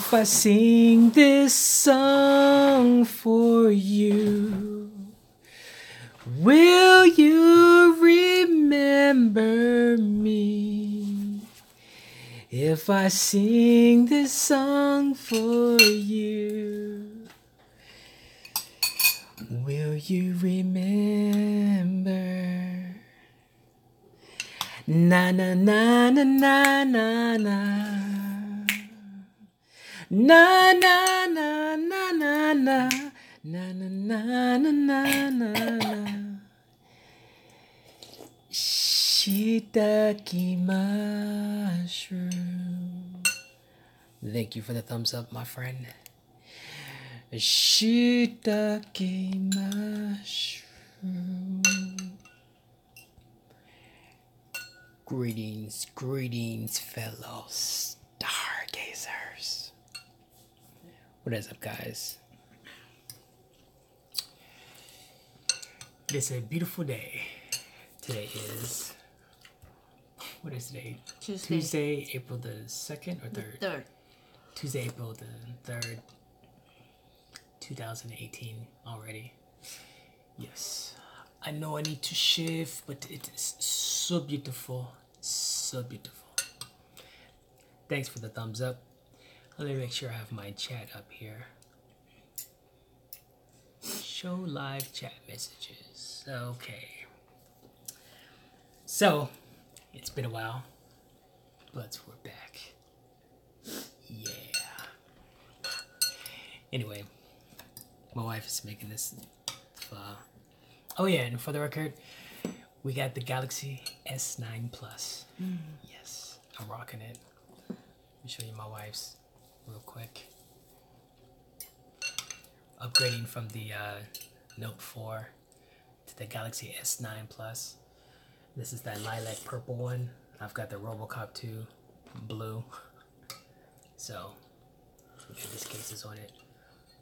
If I sing this song for you, will you remember me? If I sing this song for you, will you remember? Na na na na na na na. Na na na na na na na na na na na. Shiitake mushroom. Thank you for the thumbs up, my friend. Shiitake mushroom. Greetings, greetings, fellow stargazers. What is up, guys? It is a beautiful day. Today is, what is today? Tuesday, April the 2nd or 3rd? 3rd. Tuesday, April the 3rd, 2018 already. Yes. I know I need to shave, but it is so beautiful. So beautiful. Thanks for the thumbs up. Let me make sure I have my chat up here. Show live chat messages. Okay. So, it's been a while, but we're back. Yeah. Anyway, my wife is making this. Oh yeah, and for the record, we got the Galaxy S9 Plus. Yes, I'm rocking it. Let me show you my wife's real quick. Upgrading from the Note 4 to the Galaxy S9 Plus. This is that lilac purple one. I've got the RoboCop 2 blue. So, this case is on it.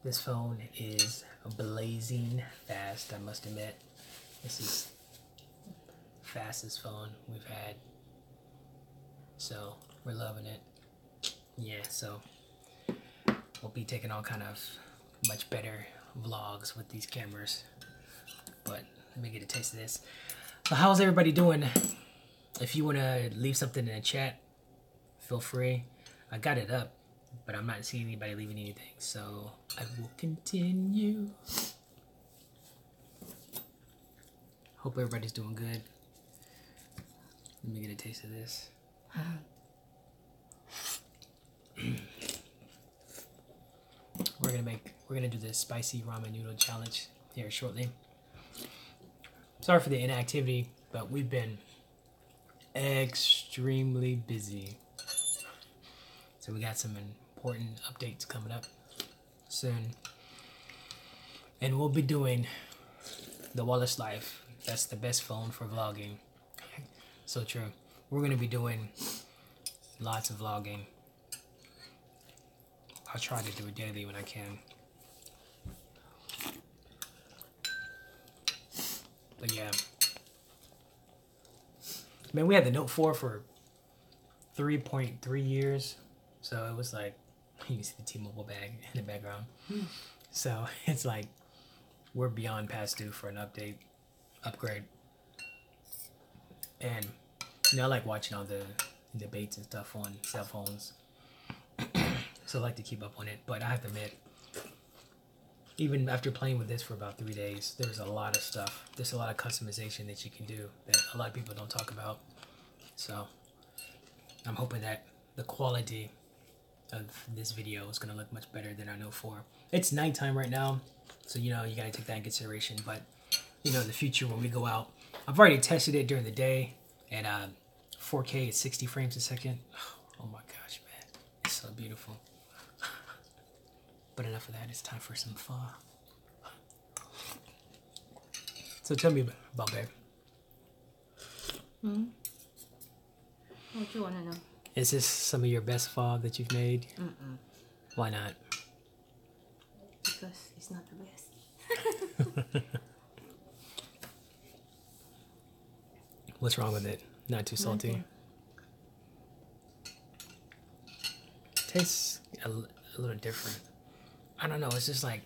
This phone is blazing fast, I must admit. This is fastest phone we've had. So, we're loving it. Yeah, so we'll be taking all kind of much better vlogs with these cameras. But let me get a taste of this. So how's everybody doing? If you want to leave something in the chat, feel free. I got it up, but I'm not seeing anybody leaving anything, so I will continue. Hope everybody's doing good. Let me get a taste of this. We're gonna do this spicy ramen noodle challenge here shortly. Sorry for the inactivity, but we've been extremely busy. So we got some important updates coming up soon. And we'll be doing the Wallace Life. That's the best phone for vlogging. So true. We're going to be doing lots of vlogging. I'll try to do it daily when I can. But yeah. Man, we had the Note 4 for 3.3 years. So it was like, you can see the T-Mobile bag in the background. So it's like, we're beyond past due for an upgrade. And, you know, I like watching all the debates and stuff on cell phones. So I like to keep up on it. But I have to admit, even after playing with this for about 3 days, there's a lot of stuff. There's a lot of customization that you can do that a lot of people don't talk about. So I'm hoping that the quality of this video is going to look much better than our Note 4. It's nighttime right now, so you know, you got to take that in consideration. But you know, in the future when we go out, I've already tested it during the day at 4K at 60 frames a second. Oh my gosh, man, it's so beautiful. But enough of that, it's time for some fun. So tell me about babe. What you want to know? Is this some of your best pho that you've made? Why not? Because it's not the best. What's wrong with it? Not too salty? Nothing. Tastes a a little different. I don't know. It's just like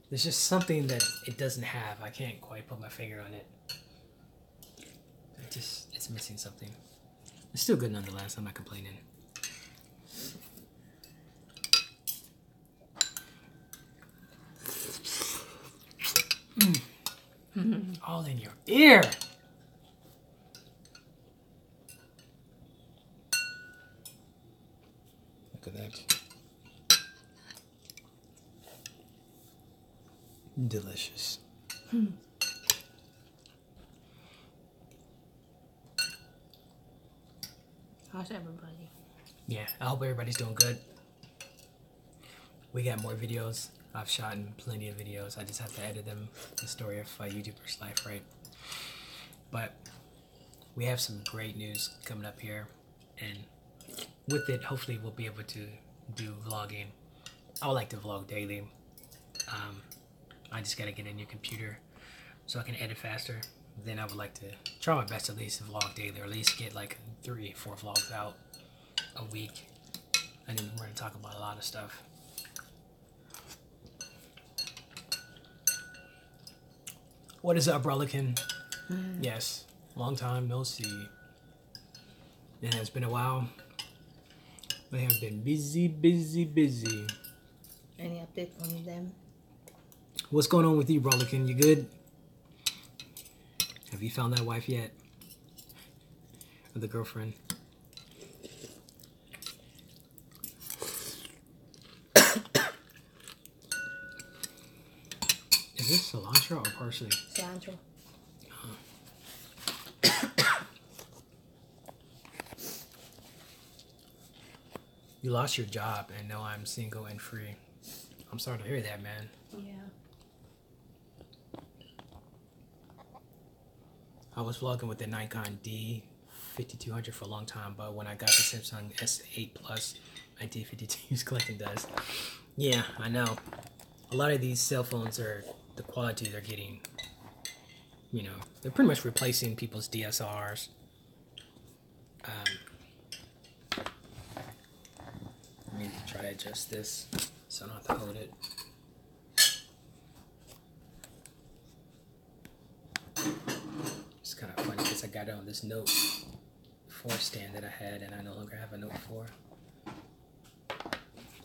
there's just something that it doesn't have. I can't quite put my finger on it. It's missing something. It's still good nonetheless. I'm not complaining. All in your ear. Look at that. Delicious. How's everybody? Yeah, I hope everybody's doing good. We got more videos. I've shot plenty of videos. I just have to edit them. The story of a YouTuber's life, right? But we have some great news coming up here, and with it, hopefully, we'll be able to do vlogging. I would like to vlog daily. I just gotta get a new computer so I can edit faster. Then I would like to try my best at least to vlog daily, or at least get like 3-4 vlogs out a week. And then we're gonna talk about a lot of stuff. What is up, Brolican? Yes, long time no see. It has been a while. I have been busy. Any update on them? What's going on with you, Brolican? You good? Have you found that wife yet? Or the girlfriend? Is this cilantro or parsley? Cilantro. You lost your job and now I'm single and free. I'm sorry to hear that, man. Yeah. I was vlogging with the Nikon D5200 for a long time, but when I got the Samsung S8 Plus, my D52 is collecting dust. Yeah, I know. A lot of these cell phones the quality they're getting, you know, they're pretty much replacing people's DSLRs. Let me try to adjust this so I don't have to hold it. It's kind of funny because I got it on this Note 4 stand that I had, and I no longer have a Note 4.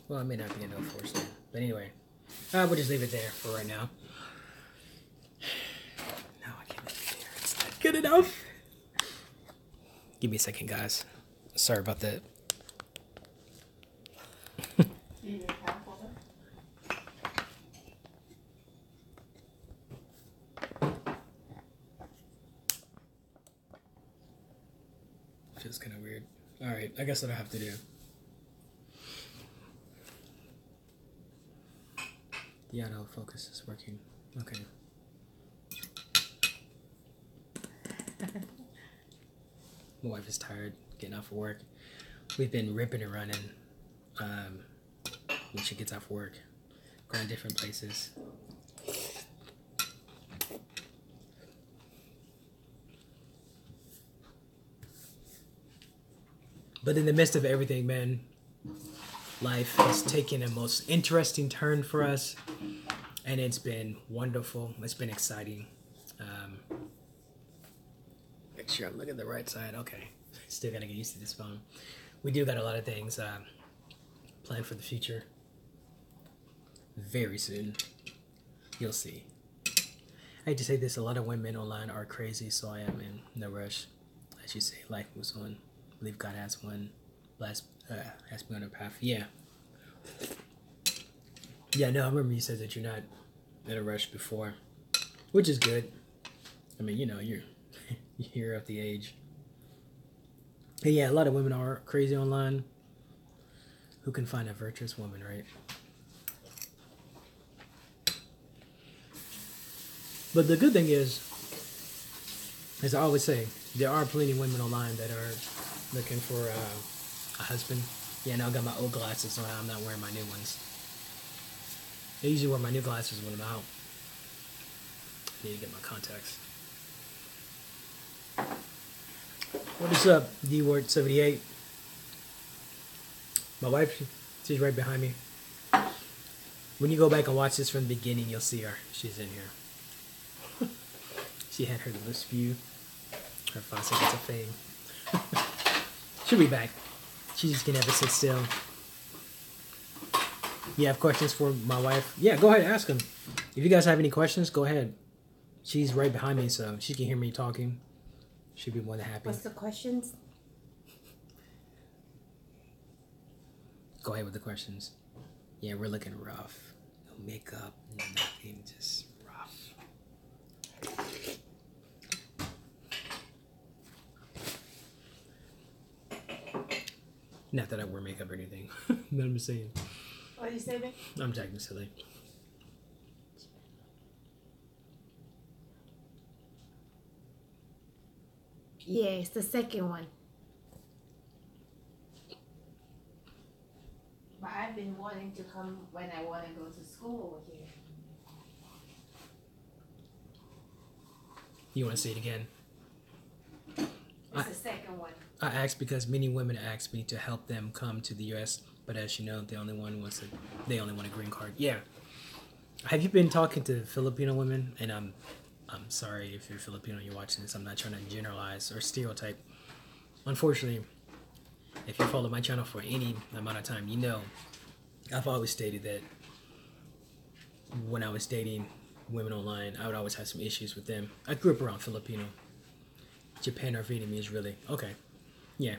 Well, it may not be a Note 4 stand, but anyway, we'll just leave it there for right now. No, I can't leave it there. It's not good enough. Give me a second, guys. Sorry about that. Feels kind of weird. Alright, I guess what I have to do. Yeah, no, focus is working. Okay. My wife is tired, getting off of work. We've been ripping and running when she gets off work, going different places. But in the midst of everything, man, life has taken a most interesting turn for us, and it's been wonderful. It's been exciting. Make sure I'm looking at the right side. Okay, still gotta get used to this phone. We do got a lot of things planned for the future. Very soon, you'll see. I hate to say this, a lot of women online are crazy, so I am in no rush. As you say, life moves on. I believe God has one. Has me on a path. Yeah. Yeah, no, I remember you said that you're not in a rush before, which is good. I mean, you know, you're of the age. And yeah, a lot of women are crazy online. Who can find a virtuous woman, right? But the good thing is, as I always say, there are plenty of women online that are looking for a husband. Yeah, now I got my old glasses on. I'm not wearing my new ones. I usually wear my new glasses when I'm out. I need to get my contacts. What is up, D-Word78? My wife, She's right behind me. When you go back and watch this from the beginning, you'll see her. She's in here. She had her little spew. Her faucet gets a fade. She'll be back. She just can never sit still. You have questions for my wife? Yeah, go ahead, ask them. If you guys have any questions, go ahead. She's right behind me, so she can hear me talking. She'd be more than happy. What's the questions? Go ahead with the questions. Yeah, we're looking rough. No makeup, nothing, just rough. Not that I wear makeup or anything. No, I'm just saying. What did you say, babe? I'm jacking silly. Yeah, it's the second one. But I've been wanting to come when I want to go to school over here. You want to say it again? It's the second one. I asked because many women ask me to help them come to the U.S., but as you know, they only want a green card. Yeah. Have you been talking to Filipino women? And I'm sorry if you're Filipino and you're watching this. I'm not trying to generalize or stereotype. Unfortunately, if you follow my channel for any amount of time, you know I've always stated that when I was dating women online, I would always have some issues with them. I grew up around Filipino. Japan or Vietnamese, really. Okay. Yeah.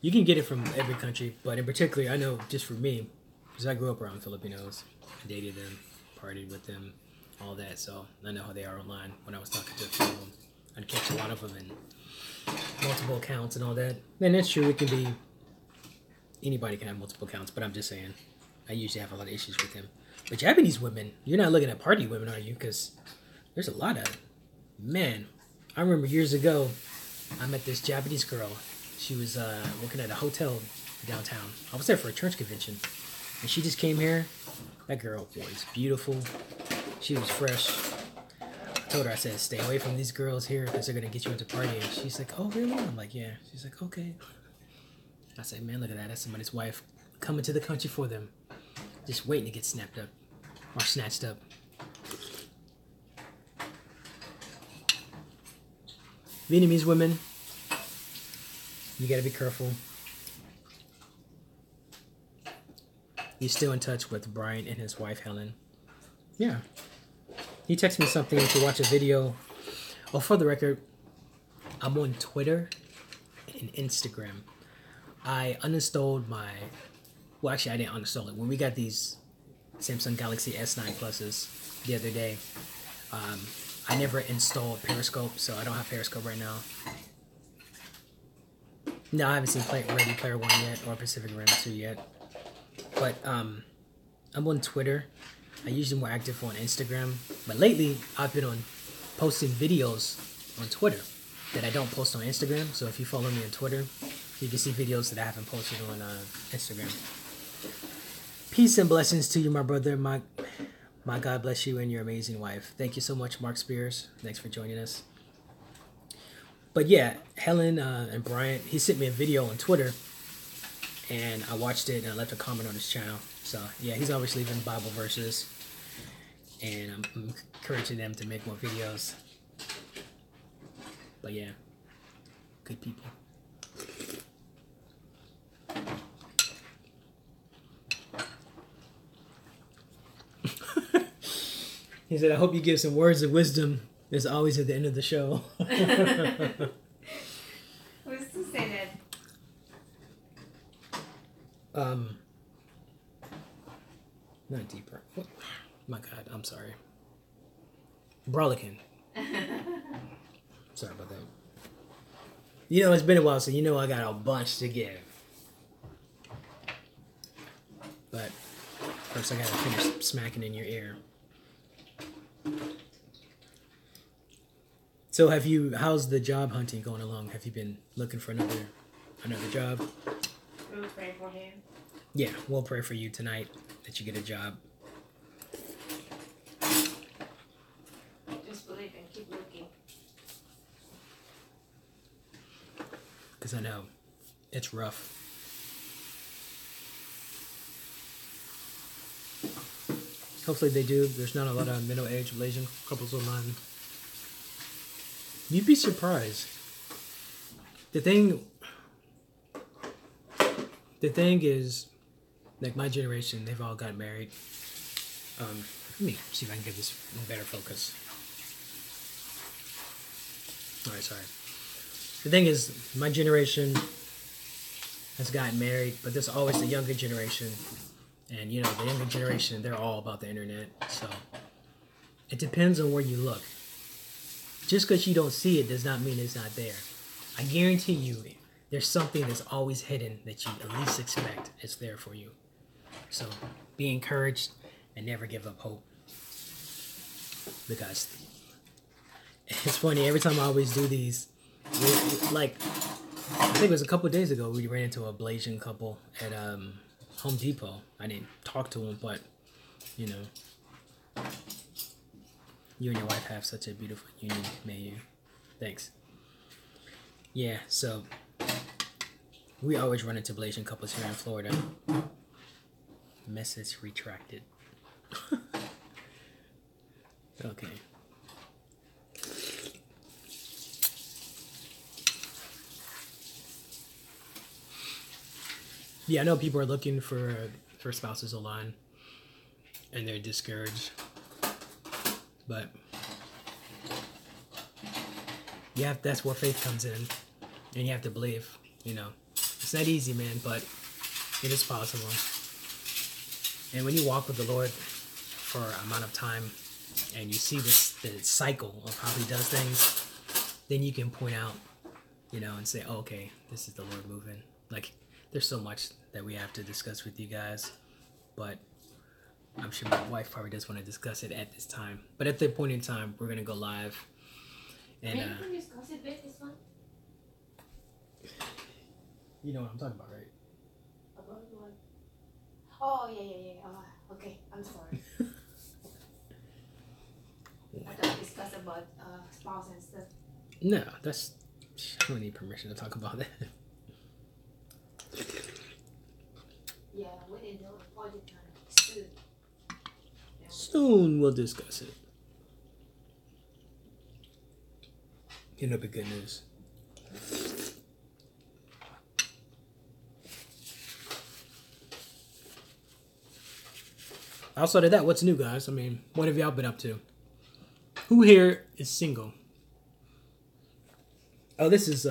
You can get it from every country, but in particular, I know just for me, because I grew up around Filipinos, I dated them, partied with them, all that, so I know how they are online. When I was talking to a few of them, I'd catch a lot of them in multiple accounts and all that. And that's true, it can be, anybody can have multiple accounts, but I'm just saying, I usually have a lot of issues with them. But Japanese women, you're not looking at party women, are you? Because there's a lot of, man, I remember years ago, I met this Japanese girl. She was working at a hotel downtown. I was there for a church convention. And she just came here. That girl was beautiful. She was fresh. I told her, I said, stay away from these girls here because they're going to get you into partying. She's like, oh, really? I'm like, yeah. She's like, okay. I said, man, look at that. That's somebody's wife coming to the country for them. Just waiting to get snapped up or snatched up. Vietnamese women, you gotta be careful. You still in touch with Brian and his wife, Helen? Yeah. He texted me something to watch a video. Oh, for the record, I'm on Twitter and Instagram. I uninstalled my... Well, actually, I didn't uninstall it. When we got these Samsung Galaxy S9 Pluses the other day, I never installed Periscope, so I don't have Periscope right now. No, I haven't seen Ready Player One yet, or Pacific Rim 2 yet. But I'm on Twitter. I usually more active on Instagram. But lately, I've been on posting videos on Twitter that I don't post on Instagram. So if you follow me on Twitter, you can see videos that I haven't posted on Instagram. Peace and blessings to you, my brother. My God bless you and your amazing wife. Thank you so much, Mark Spears. Thanks for joining us. But yeah, Helen and Bryant, he sent me a video on Twitter, and I watched it and I left a comment on his channel. So yeah, he's always leaving Bible verses, and I'm encouraging them to make more videos. But yeah, good people. He said, I hope you give some words of wisdom. It's always at the end of the show. Who's to say that? Not deeper. What? My God, I'm sorry. Brolican. Sorry about that. You know, it's been a while, so you know I got a bunch to give. But first I gotta finish smacking in your ear. So how's the job hunting going along? Have you been looking for another job? We'll pray for him. Yeah, we'll pray for you tonight that you get a job. Just believe and keep looking. Because I know it's rough. Hopefully they do. There's not a lot of middle-aged Blasian couples online. You'd be surprised. The thing is, like my generation, they've all got married. Let me see if I can get this in better focus. Alright, sorry. The thing is, my generation has gotten married, but there's always the younger generation. And, you know, the younger generation, they're all about the internet. So, it depends on where you look. Just because you don't see it does not mean it's not there. I guarantee you, there's something that's always hidden that you at least expect is there for you. So, be encouraged and never give up hope. Because it's funny, every time I always do these, like, I think it was a couple of days ago, we ran into a Blasian couple at Home Depot. I didn't talk to them, but, you know, you and your wife have such a beautiful union, may you. Thanks. Yeah, so we always run into Blasian couples here in Florida. Message retracted. Okay. Yeah, I know people are looking for spouses online, and they're discouraged. But that's where faith comes in, and you have to believe. You know, it's not easy, man, but it is possible. And when you walk with the Lord for an amount of time, and you see the cycle of how He does things, then you can point out, you know, and say, oh, okay, this is the Lord moving. Like, there's so much that we have to discuss with you guys, but I'm sure my wife probably does want to discuss it at this time. But at the point in time, we're gonna go live. And can you discuss it with this one? You know what I'm talking about, right? About what? Oh yeah. Oh, okay, I'm sorry. I thought discuss about spouse and stuff. No, I don't need permission to talk about that. Yeah, we didn't know the project time. Soon we'll discuss it. It'll be good news. Outside of that, what's new, guys? I mean, what have y'all been up to? Who here is single? Oh, this is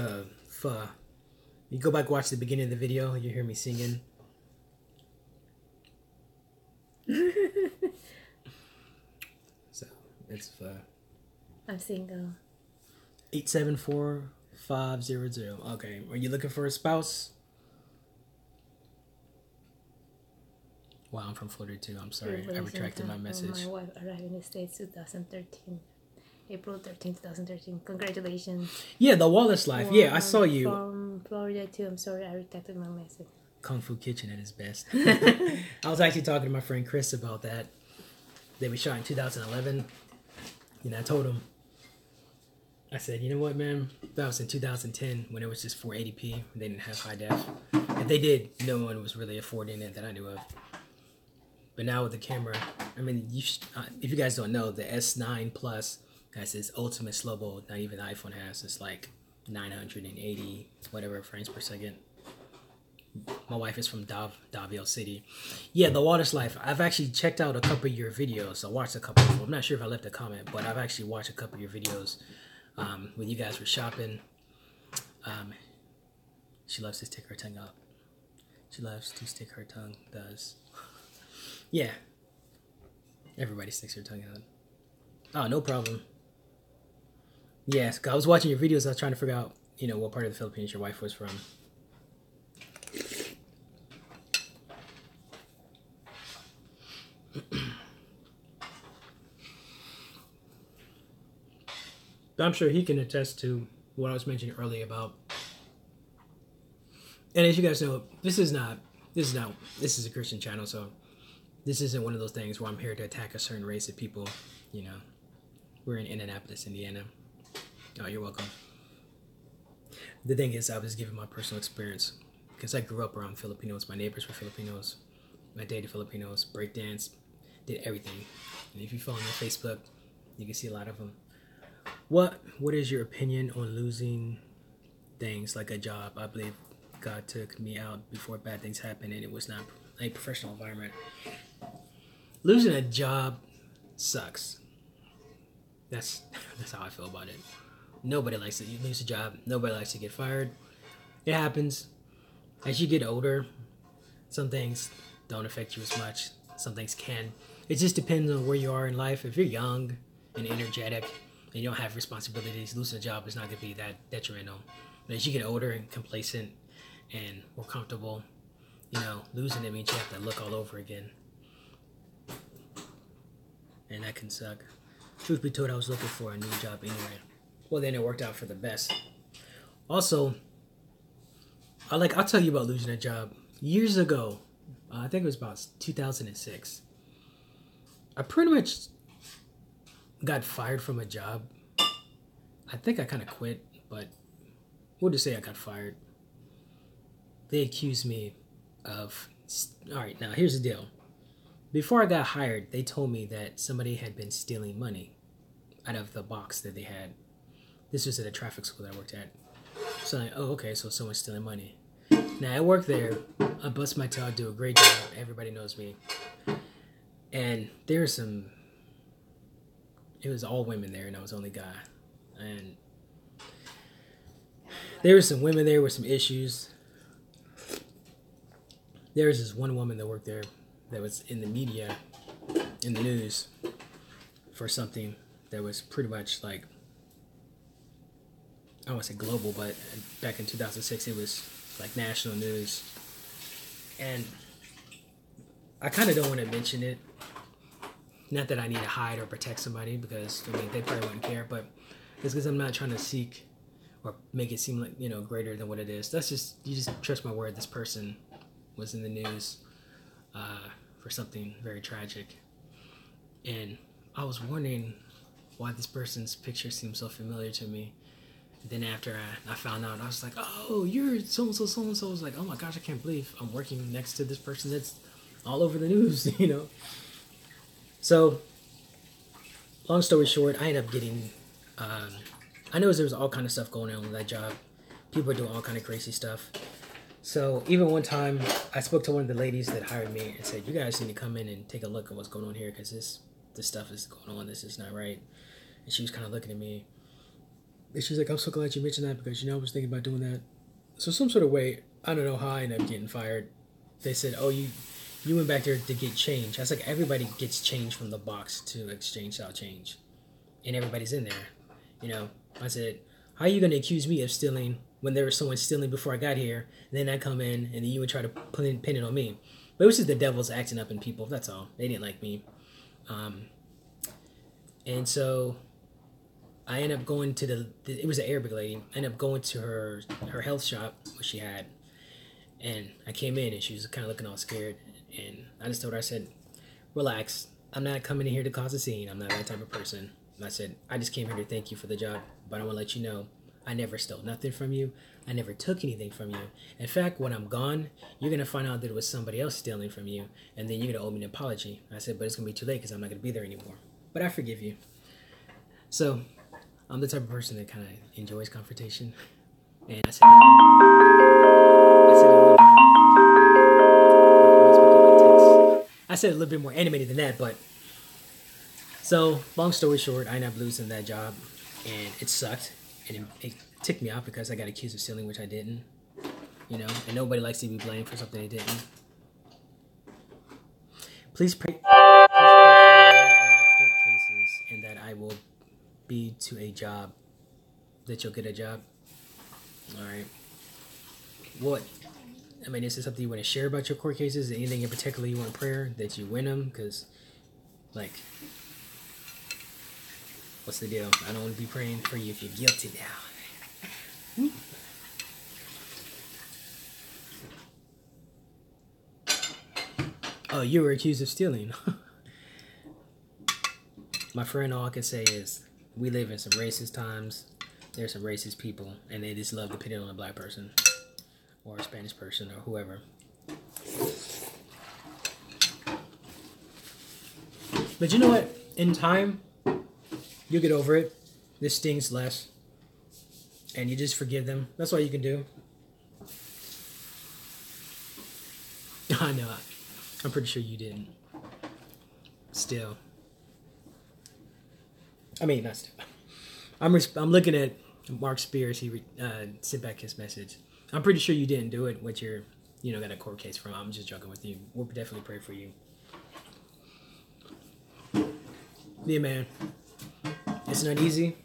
Pho. You go back and watch the beginning of the video, you hear me singing. So, it's Pho. I'm single. 874-500. Okay, are you looking for a spouse? Wow, I'm from Florida too. I'm sorry, I retracted my message. My wife arrived in the States 2013. April 13, 2013. Congratulations. Yeah, the Wallace Life. Yeah, I saw you. From Florida too. I'm sorry, I retracted my message. Kung Fu Kitchen at its best. I was actually talking to my friend Chris about that. They were shot in 2011. You know, I told him, I said, you know what, man? That was in 2010 when it was just 480p. They didn't have high def. If they did, no one was really affording it that I knew of. But now with the camera, I mean, if you guys don't know, the S9 Plus has this ultimate slow mo. Not even the iPhone has. It's like 980 whatever frames per second. My wife is from Davao City. Yeah, the Wallace Life. I've actually checked out a couple of your videos. I watched a couple of them. I'm not sure if I left a comment, but I've actually watched a couple of your videos when you guys were shopping. She loves to stick her tongue out. She loves to stick her tongue. Does. Yeah. Everybody sticks their tongue out. Oh, no problem. Yes, I was watching your videos. I was trying to figure out, you know, what part of the Philippines your wife was from. I'm sure he can attest to what I was mentioning earlier about. And as you guys know, this is a Christian channel, so this isn't one of those things where I'm here to attack a certain race of people. You know, we're in Indianapolis, Indiana. Oh, you're welcome. The thing is, I was giving my personal experience because I grew up around Filipinos. My neighbors were Filipinos. I dated Filipinos, breakdance. did everything. And if you follow me on Facebook, you can see a lot of them. What is your opinion on losing things like a job? I believe God took me out before bad things happened, and it was not a professional environment. Losing a job sucks. That's how I feel about it. Nobody likes to lose a job. Nobody likes to get fired. It happens. As you get older, some things don't affect you as much. Some things can. It just depends on where you are in life. If you're young and energetic and you don't have responsibilities, losing a job is not going to be that detrimental. But as you get older and complacent and more comfortable, losing it means you have to look all over again. And that can suck. Truth be told, I was looking for a new job anyway. Well, then it worked out for the best. Also, I'll tell you about losing a job. Years ago, I think it was about 2006, I pretty much got fired from a job. I think I kind of quit, but we'll just say I got fired. They accused me of... All right, now here's the deal. Before I got hired, they told me that somebody had been stealing money out of the box that they had. This was at a traffic school that I worked at. So I'm like, oh, okay, so someone's stealing money. Now, I work there. I bust my tail. I do a great job. Everybody knows me. And it was all women there, and I was the only guy. And there were some women there with some issues. There was this one woman that worked there that was in the media, in the news, for something that was pretty much like, I don't want to say global, but back in 2006, it was like national news. And I kind of don't want to mention it. Not that I need to hide or protect somebody, because they probably wouldn't care, but it's because I'm not trying to seek or make it seem like, greater than what it is. You just trust my word. This person was in the news for something very tragic. And I was wondering why this person's picture seemed so familiar to me. Then after I found out, I was like, oh, you're so-and-so, so-and-so. I was like, oh my gosh, I can't believe I'm working next to this person that's all over the news, So, long story short, I ended up getting, I know there was all kind of stuff going on with that job. People were doing all kind of crazy stuff. So, even one time, I spoke to one of the ladies that hired me and said, you guys need to come in and take a look at what's going on here, because this stuff is going on, this is not right. And she was kind of looking at me. And she's like, I'm so glad you mentioned that, because, I was thinking about doing that. So some sort of way, I don't know how I ended up getting fired. They said, oh, you went back there to get change. I was like, everybody gets change from the box to exchange out change. And everybody's in there. I said, how are you going to accuse me of stealing when there was someone stealing before I got here? And then I come in and then you would try to pin it on me. But it was just the devil's acting up in people. That's all. They didn't like me. And so I ended up going to it was an Arabic lady. I ended up going to her health shop, what she had. And I came in and she was kind of looking all scared. And I just told her, I said, relax. I'm not coming in here to cause a scene. I'm not that type of person. And I said, I just came here to thank you for the job. But I want to let you know, I never stole nothing from you. I never took anything from you. In fact, when I'm gone, you're going to find out that it was somebody else stealing from you. And then you're going to owe me an apology. I said, but it's going to be too late because I'm not going to be there anymore. But I forgive you. So I'm the type of person that kind of enjoys confrontation. And I said a little bit more animated than that, but so long story short, I ended up losing that job, and it sucked, and it ticked me off because I got accused of stealing, which I didn't, and nobody likes to be blamed for something they didn't. Please pray for me in my court cases, and that I will be to a job, that you'll get a job. All right. What? I mean, is this something you want to share about your court cases? Anything in particular you want prayer that you win them? Because, what's the deal? I don't want to be praying for you if you're guilty now. Oh, you were accused of stealing. My friend, all I can say is, we live in some racist times. There's some racist people, and they just love to pin it on a black person. Or a Spanish person, or whoever. But you know what? In time, you'll get over it. This stings less. And you just forgive them. That's all you can do. I know. I'm pretty sure you didn't. Still. I mean, not still. I'm looking at Mark Spears. He sent back his message. I'm pretty sure you didn't do it. What you're, got a court case from. I'm just joking with you. We'll definitely pray for you. Yeah, man. It's not easy.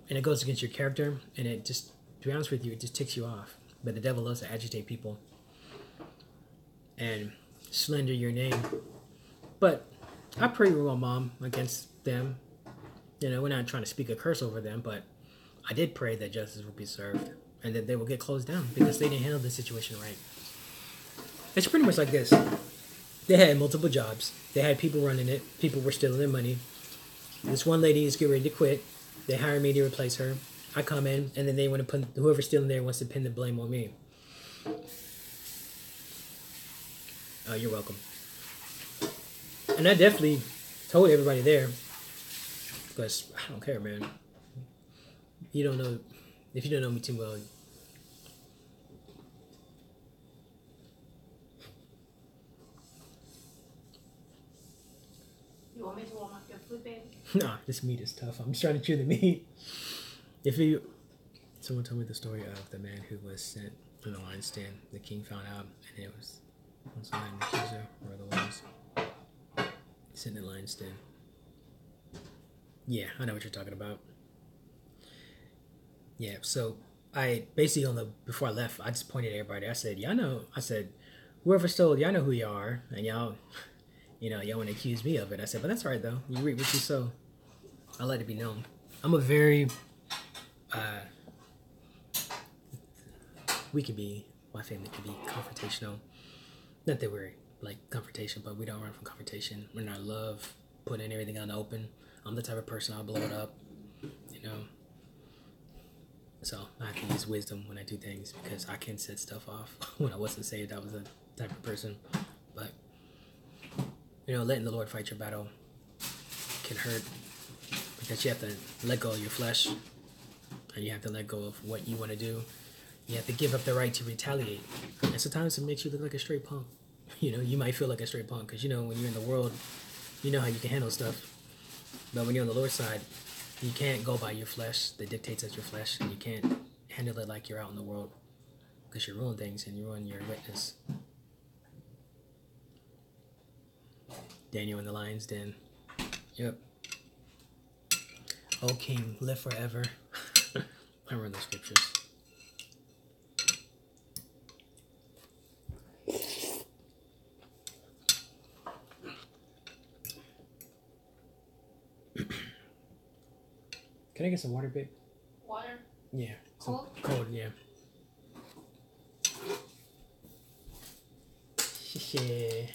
And it goes against your character. And it just, to be honest with you, it just ticks you off. But the devil loves to agitate people. And slander your name. But I pray with my mom against them. We're not trying to speak a curse over them, but I did pray that justice will be served and that they will get closed down because they didn't handle the situation right. It's pretty much like this. They had multiple jobs. They had people running it. People were stealing their money. This one lady is getting ready to quit. They hire me to replace her. I come in, and then they want to put whoever's stealing there wants to pin the blame on me. Oh, you're welcome. And I definitely told everybody there, because I don't care, man. You don't know, if you don't know me too well. You want me to warm up your food, baby? Nah, this meat is tough. I'm just trying to chew the meat. Someone told me the story of the man who was sent in the lion's stand. The king found out, and it was an accuser, or otherwise. Sent in the lion's den. Yeah, I know what you're talking about. Yeah, so I basically before I left, I just pointed at everybody. I said, whoever stole, y'all know who y'all are, and y'all want to accuse me of it. I said, but that's all right though. You reap what you sow. I'll let it be known. I'm a very, my family can be confrontational. Not that we're like confrontation, but we don't run from confrontation. We're not love putting everything out in the open. I'm the type of person, I'll blow it up, So I have to use wisdom when I do things because I can set stuff off. When I wasn't saved, I was the type of person. But, letting the Lord fight your battle can hurt because you have to let go of your flesh and you have to let go of what you want to do. You have to give up the right to retaliate. And sometimes it makes you look like a straight punk. You might feel like a straight punk because, when you're in the world, you know how you can handle stuff. But when you're on the Lord's side, you can't go by your flesh, the dictates of your flesh, and you can't handle it like you're out in the world because you ruin things and you ruin your witness. Daniel in the lion's den. Yep. O King, live forever. I remember those scriptures. Can I get some water, babe? Water? Yeah. Cold? Cold, yeah. Yeah.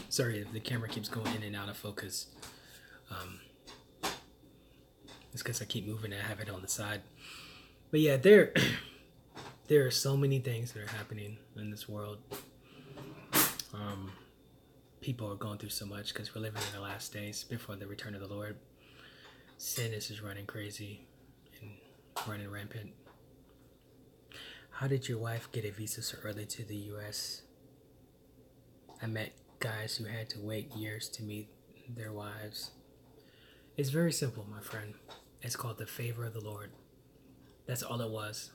Sorry if the camera keeps going in and out of focus. It's because I keep moving and I have it on the side. But yeah, there are so many things that are happening in this world. People are going through so much because we're living in the last days before the return of the Lord. Sin is just running crazy and running rampant. How did your wife get a visa so early to the U.S.? I met guys who had to wait years to meet their wives. It's very simple, my friend. It's called the favor of the Lord. That's all it was.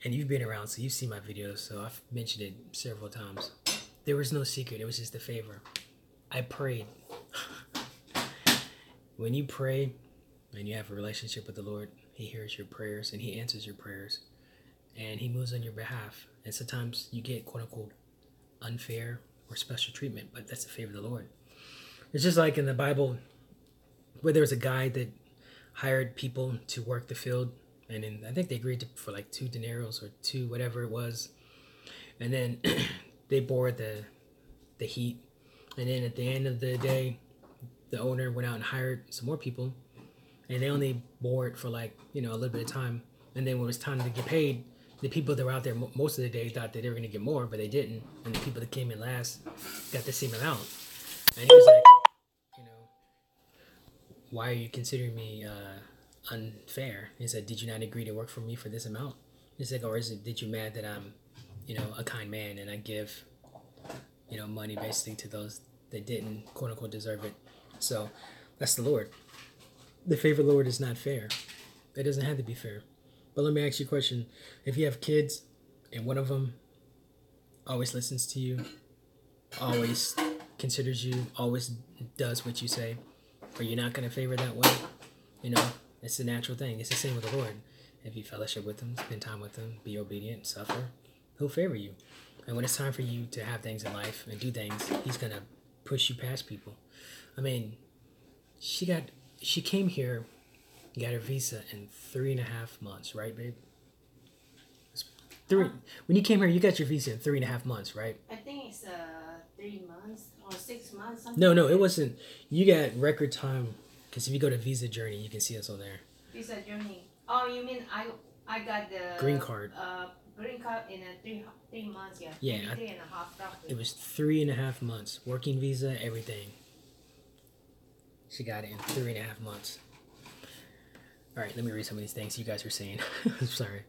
And you've been around, so you've seen my videos, so I've mentioned it several times. There was no secret. It was just a favor. I prayed. When you pray and you have a relationship with the Lord, He hears your prayers and He answers your prayers. And He moves on your behalf. And sometimes you get, quote unquote, unfair or special treatment, but that's the favor of the Lord. It's just like in the Bible where there was a guy that hired people to work the field, and then I think they agreed for like 2 denarii or 2 whatever it was, and then they bore the heat And then at the end of the day, the owner went out and hired some more people, and they only bore it for like, a little bit of time. And then when it was time to get paid, the people that were out there most of the day thought that they were going to get more, but they didn't. And the people that came in last got the same amount. And he was like, why are you considering me unfair? He said, did you not agree to work for me for this amount? He's like, or is it that you mad that I'm, a kind man and I give, money basically to those that didn't, quote unquote, deserve it. So that's the Lord. The favor of the Lord is not fair. It doesn't have to be fair. But let me ask you a question. If you have kids and one of them always listens to you, always considers you, always does what you say, are you not going to favor that way? It's a natural thing. It's the same with the Lord. If you fellowship with him, spend time with him, be obedient, suffer, he'll favor you. And when it's time for you to have things in life and do things, he's going to push you past people. I mean, she came here, got her visa in 3.5 months, right, babe? When you came here, you got your visa in 3.5 months, right? I think it's 3 months or 6 months. Something No, it wasn't. You got record time, because if you go to Visa Journey, you can see us on there. Visa Journey. Oh, you mean I got the green card. Green card in 3 months, yeah. Yeah. 3.5 roughly. It was 3.5 months. Working visa, everything. She got it in 3.5 months. All right, let me read some of these things you guys are saying. I'm sorry.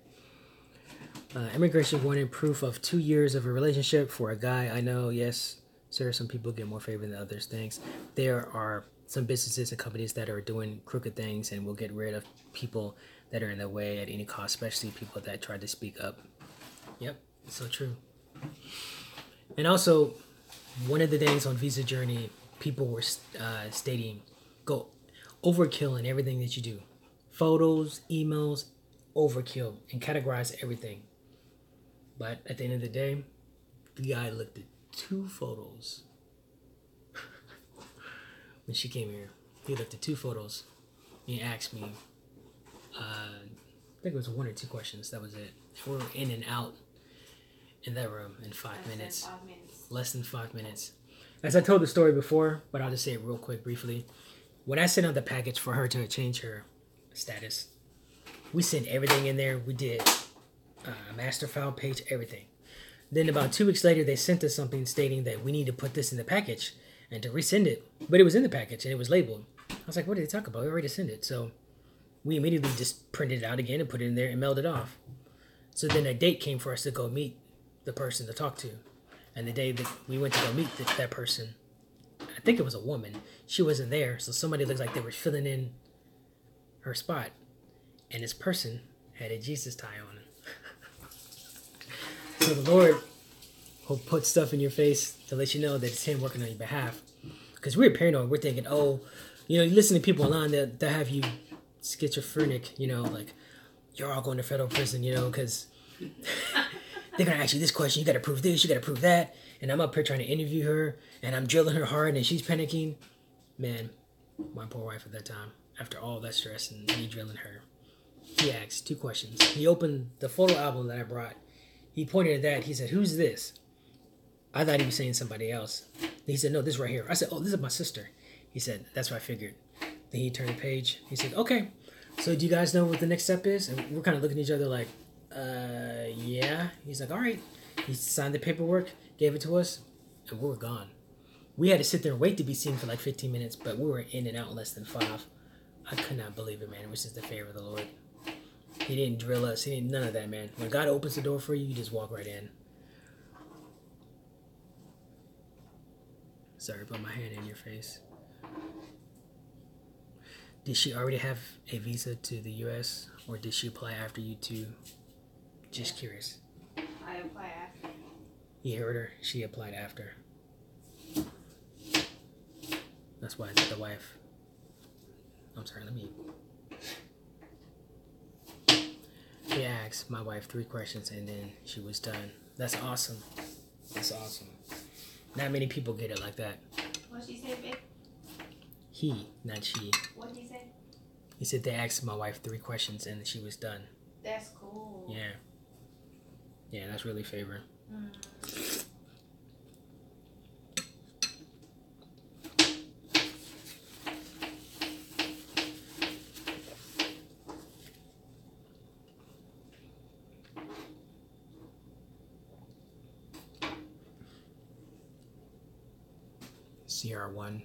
Immigration wanted proof of 2 years of a relationship for a guy. I know, yes, sir, some people get more favor than others. Things. There are some businesses and companies that are doing crooked things and will get rid of people that are in the way at any cost, especially people that try to speak up. Yep, it's so true. And also, one of the things on Visa Journey, people were stating, go overkill in everything that you do. Photos, emails, overkill, and categorize everything. But at the end of the day, the guy looked at 2 photos. When she came here, he looked at 2 photos. And he asked me, I think it was 1 or 2 questions. That was it. We were in and out in that room in 5 minutes. Less than 5 minutes. As I told the story before, but I'll just say it real quick, briefly. When I sent out the package for her to change her status, we sent everything in there. We did master file page, everything. Then about 2 weeks later, they sent us something stating that we need to put this in the package and to resend it. But it was in the package and it was labeled. I was like, what did they talk about? We already sent it. So we immediately just printed it out again and put it in there and mailed it off. So then a date came for us to go meet the person to talk to. And the day that we went to go meet that person, I think it was a woman. She wasn't there. So somebody looked like they were filling in her spot. And this person had a Jesus tie on. So the Lord will put stuff in your face to let you know that it's him working on your behalf. Because we're paranoid. We're thinking, you listen to people online that have you schizophrenic, like, you're all going to federal prison, because they're going to ask you this question. You got to prove this. You got to prove that. And I'm up here trying to interview her. And I'm drilling her hard and she's panicking. Man, my poor wife at that time, after all that stress and me drilling her, he asked 2 questions. He opened the photo album that I brought. He pointed at that. He said, who's this? I thought he was saying somebody else. He said, no, this right here. I said, oh, this is my sister. He said, that's what I figured. Then he turned the page. He said, okay, so do you guys know what the next step is? And we're kind of looking at each other like, yeah. He's like, all right. He signed the paperwork, gave it to us, and we were gone. We had to sit there and wait to be seen for like 15 minutes, but we were in and out in less than 5. I could not believe it, man. It was just the favor of the Lord. He didn't drill us. He didn't none of that, man. When God opens the door for you, you just walk right in. Sorry, put my hand in your face. Did she already have a visa to the U.S. or did she apply after you two? Just curious. I apply after. You heard her. She applied after. That's why I said the wife. I'm sorry, let me... He asked my wife 3 questions and then she was done. That's awesome. That's awesome. Not many people get it like that. What she said, babe? He, not she. What did he say? He said they asked my wife 3 questions and she was done. That's cool. Yeah. Yeah, that's really favor. CR1.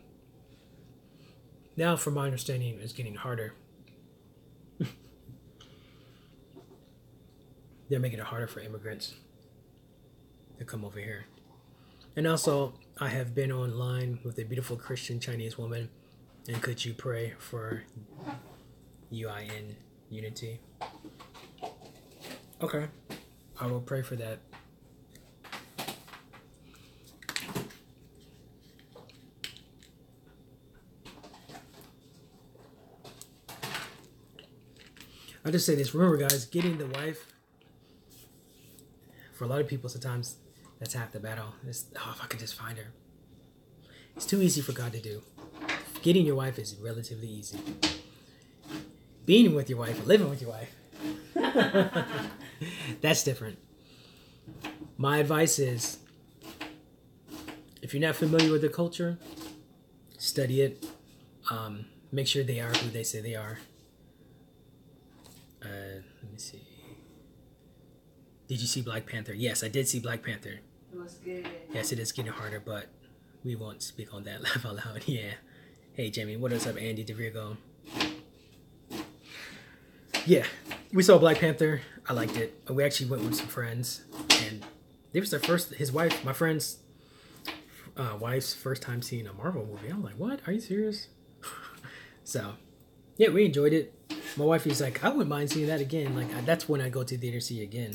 Now, from my understanding, it's getting harder. They're making it harder for immigrants to come over here. And also, I have been online with a beautiful Christian Chinese woman. And could you pray for UIN unity? Okay, I will pray for that. I'll just say this. Remember, guys, getting the wife, for a lot of people, sometimes that's half the battle. It's, oh, if I could just find her. It's too easy for God to do. Getting your wife is relatively easy. Being with your wife, living with your wife, that's different. My advice is, if you're not familiar with the culture, study it. Make sure they are who they say they are. Let me see. Did you see Black Panther? Yes, I did see Black Panther. It was good. Yes, it is getting harder, but we won't speak on that laugh out loud. Yeah. Hey, Jamie. What is up, Andy DeVirgo? Yeah, we saw Black Panther. I liked it. We actually went with some friends, and it was his wife, my friend's wife's first time seeing a Marvel movie. I'm like, what? Are you serious? So, yeah, we enjoyed it. My wife is like, I wouldn't mind seeing that again. Like, that's when I go to the theater see it again.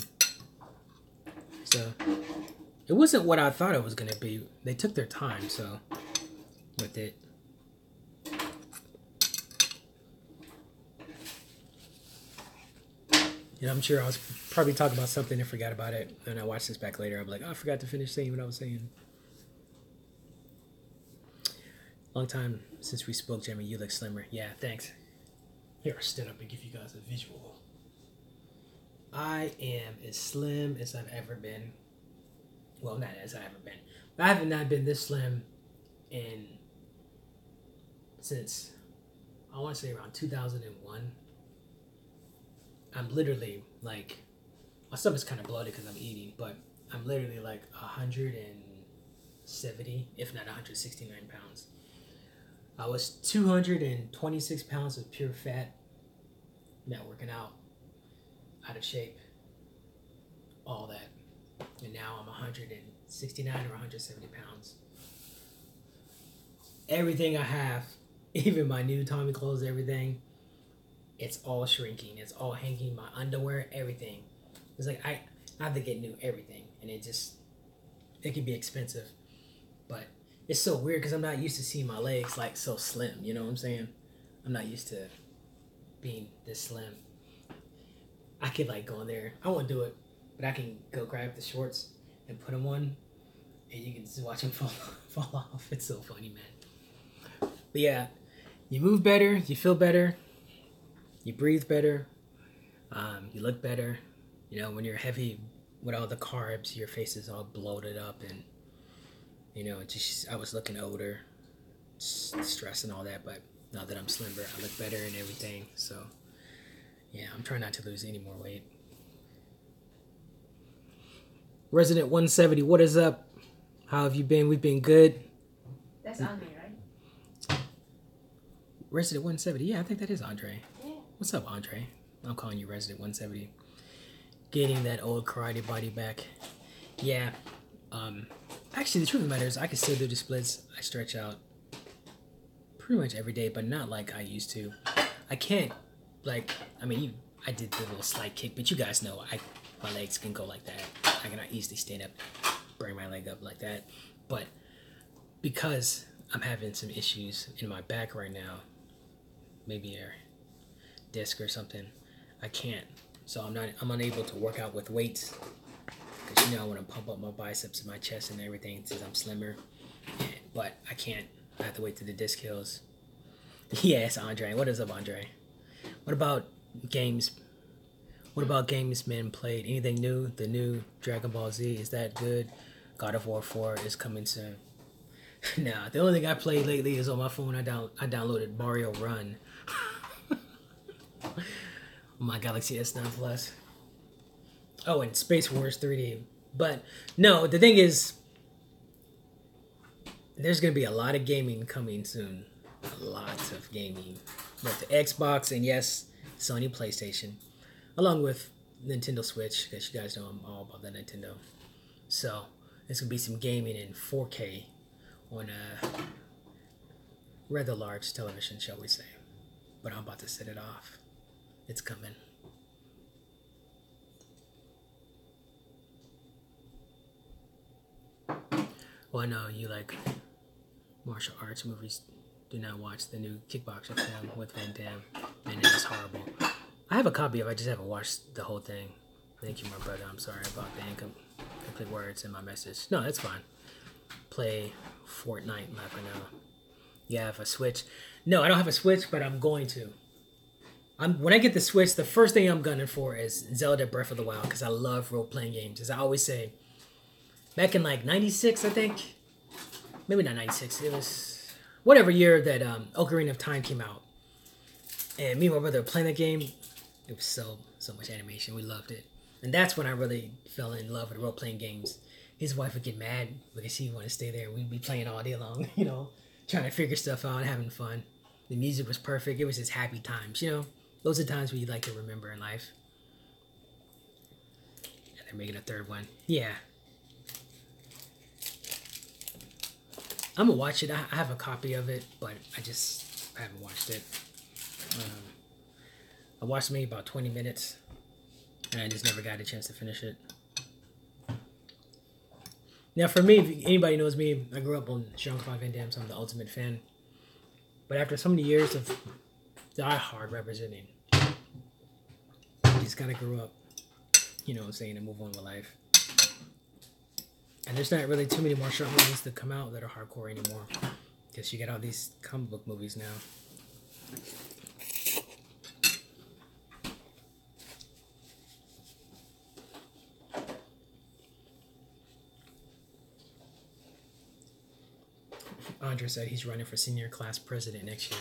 So, it wasn't what I thought it was going to be. They took their time, so, with it. And I'm sure I was probably talking about something and forgot about it. And I watched this back later. I'm like, oh, I forgot to finish saying what I was saying. Long time since we spoke, Jamie. You look slimmer. Yeah, thanks. Here, I'll stand up and give you guys a visual. I am as slim as I've ever been. Well, not as I've ever been. I have not been this slim since, I want to say around 2001. I'm literally like, my stomach's kind of bloated because I'm eating, but I'm literally like 170, if not 169 pounds. I was 226 pounds of pure fat, not working out of shape, all that. And now I'm 169 or 170 pounds. Everything I have, even my new Tommy clothes, everything, it's all shrinking. It's all hanging, my underwear, everything. It's like I have to get new everything, and it can be expensive. But it's so weird because I'm not used to seeing my legs like so slim, you know what I'm saying? I'm not used to being this slim. I could like go in there, I won't do it, but I can go grab the shorts and put them on, and you can just watch them fall off. It's so funny, man. But yeah, you move better, you feel better, you breathe better, you look better. You know, when you're heavy with all the carbs, your face is all bloated up, and you know, I was looking older, stress and all that, but now that I'm slimmer, I look better and everything. So, yeah, I'm trying not to lose any more weight. Resident 170, what is up? How have you been? We've been good. That's Andre, right? Resident 170, yeah, I think that is Andre. Yeah. What's up, Andre? I'm calling you Resident 170. Getting that old karate body back. Yeah. Actually, the truth of the matter is I can still do the splits. I stretch out pretty much every day, but not like I used to. I can't, like, I mean, I did the little slight kick, but you guys know my legs can go like that. I cannot easily stand up, bring my leg up like that. But because I'm having some issues in my back right now, maybe a disc or something, I can't. So I'm unable to work out with weights. Because, you know, I want to pump up my biceps and my chest and everything since I'm slimmer. But I can't. I have to wait till the disc heals. Yes, Andre. What is up, Andre? What about games? What about games been played? Anything new? The new Dragon Ball Z, is that good? God of War 4 is coming soon. Nah, the only thing I played lately is on my phone. I downloaded Mario Run. On my Galaxy S9 Plus. Oh, and Space Wars 3D. But no, the thing is, there's going to be a lot of gaming coming soon. Lots of gaming. Both the Xbox and, yes, Sony PlayStation. Along with Nintendo Switch, because you guys know I'm all about that Nintendo. So, there's going to be some gaming in 4K on a rather large television, shall we say. But I'm about to set it off. It's coming. Well, I know you like martial arts movies. Do not watch the new Kickboxer film with Van Damme. Man, it is horrible. I have a copy of it. I just haven't watched the whole thing. Thank you, my brother. I'm sorry about the incomplete words in my message. No, that's fine. Play Fortnite, I know. You have a Switch? No, I don't have a Switch, but I'm going to. When I get the Switch, the first thing I'm gunning for is Zelda Breath of the Wild, because I love role-playing games. As I always say, back in like 96, I think. Maybe not 96. It was whatever year that Ocarina of Time came out. And me and my brother were playing that game. It was so much animation. We loved it. And that's when I really fell in love with role-playing games. His wife would get mad because he wanted to stay there. We'd be playing all day long, you know, trying to figure stuff out, having fun. The music was perfect. It was just happy times, you know. Those are times we like to remember in life. And they're making a third one. Yeah. I'm going to watch it. I have a copy of it, but I haven't watched it. I watched maybe about 20 minutes, and I just never got a chance to finish it. Now, for me, if anybody knows me, I grew up on Jean-Claude Van Damme, so I'm the ultimate fan. But after so many years of Die Hard representing, I just kind of grew up, you know what I'm saying, and move on with life. And there's not really too many martial art movies that come out that are hardcore anymore. Because you get all these comic book movies now. Andre said he's running for senior class president next year.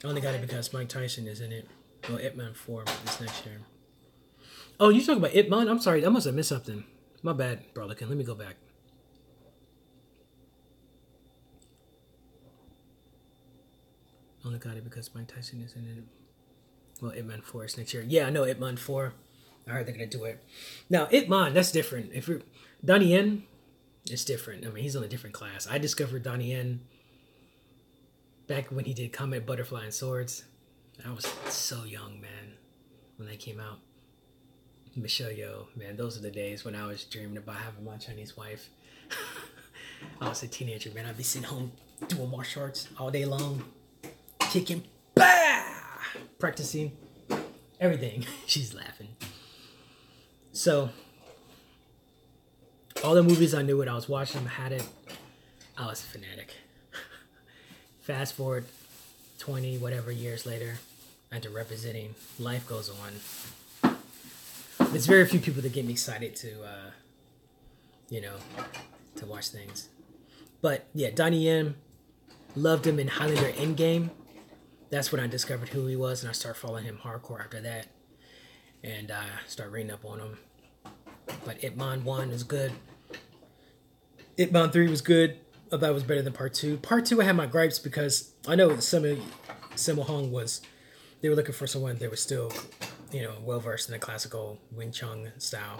I only got it because Mike Tyson is in it. Well, Ip Man 4 is next year. Oh, you talking about Ip Man? I'm sorry, I must have missed something. My bad, Brolican. Let me go back. Only got it because Mike Tyson is in it. Well, Ip Man 4 is next year. Yeah, I know Ip Man 4. I heard they're going to do it. Now, Ip Man, that's different. If you're Donnie Yen, it's different. I mean, he's on a different class. I discovered Donnie Yen back when he did Comet, Butterfly, and Swords. I was so young, man, when they came out. Michelle Yeoh, man, those are the days when I was dreaming about having my Chinese wife. I was a teenager, man. I'd be sitting home doing martial arts all day long, kicking, bah! Practicing, everything. She's laughing. So, all the movies I knew when I was watching them, I had it. I was a fanatic. Fast forward 20 whatever years later, after representing, life goes on. There's very few people that get me excited to, you know, to watch things. But yeah, Donnie Yen, loved him in Highlander Endgame. That's when I discovered who he was, and I started following him hardcore after that. And I started reading up on him. But Ip Man 1 was good. Ip Man 3 was good. I thought it was better than Part 2. Part 2 I had my gripes because I know Sammo Hung was, they were looking for someone that was still, you know, well-versed in the classical Wing Chun style.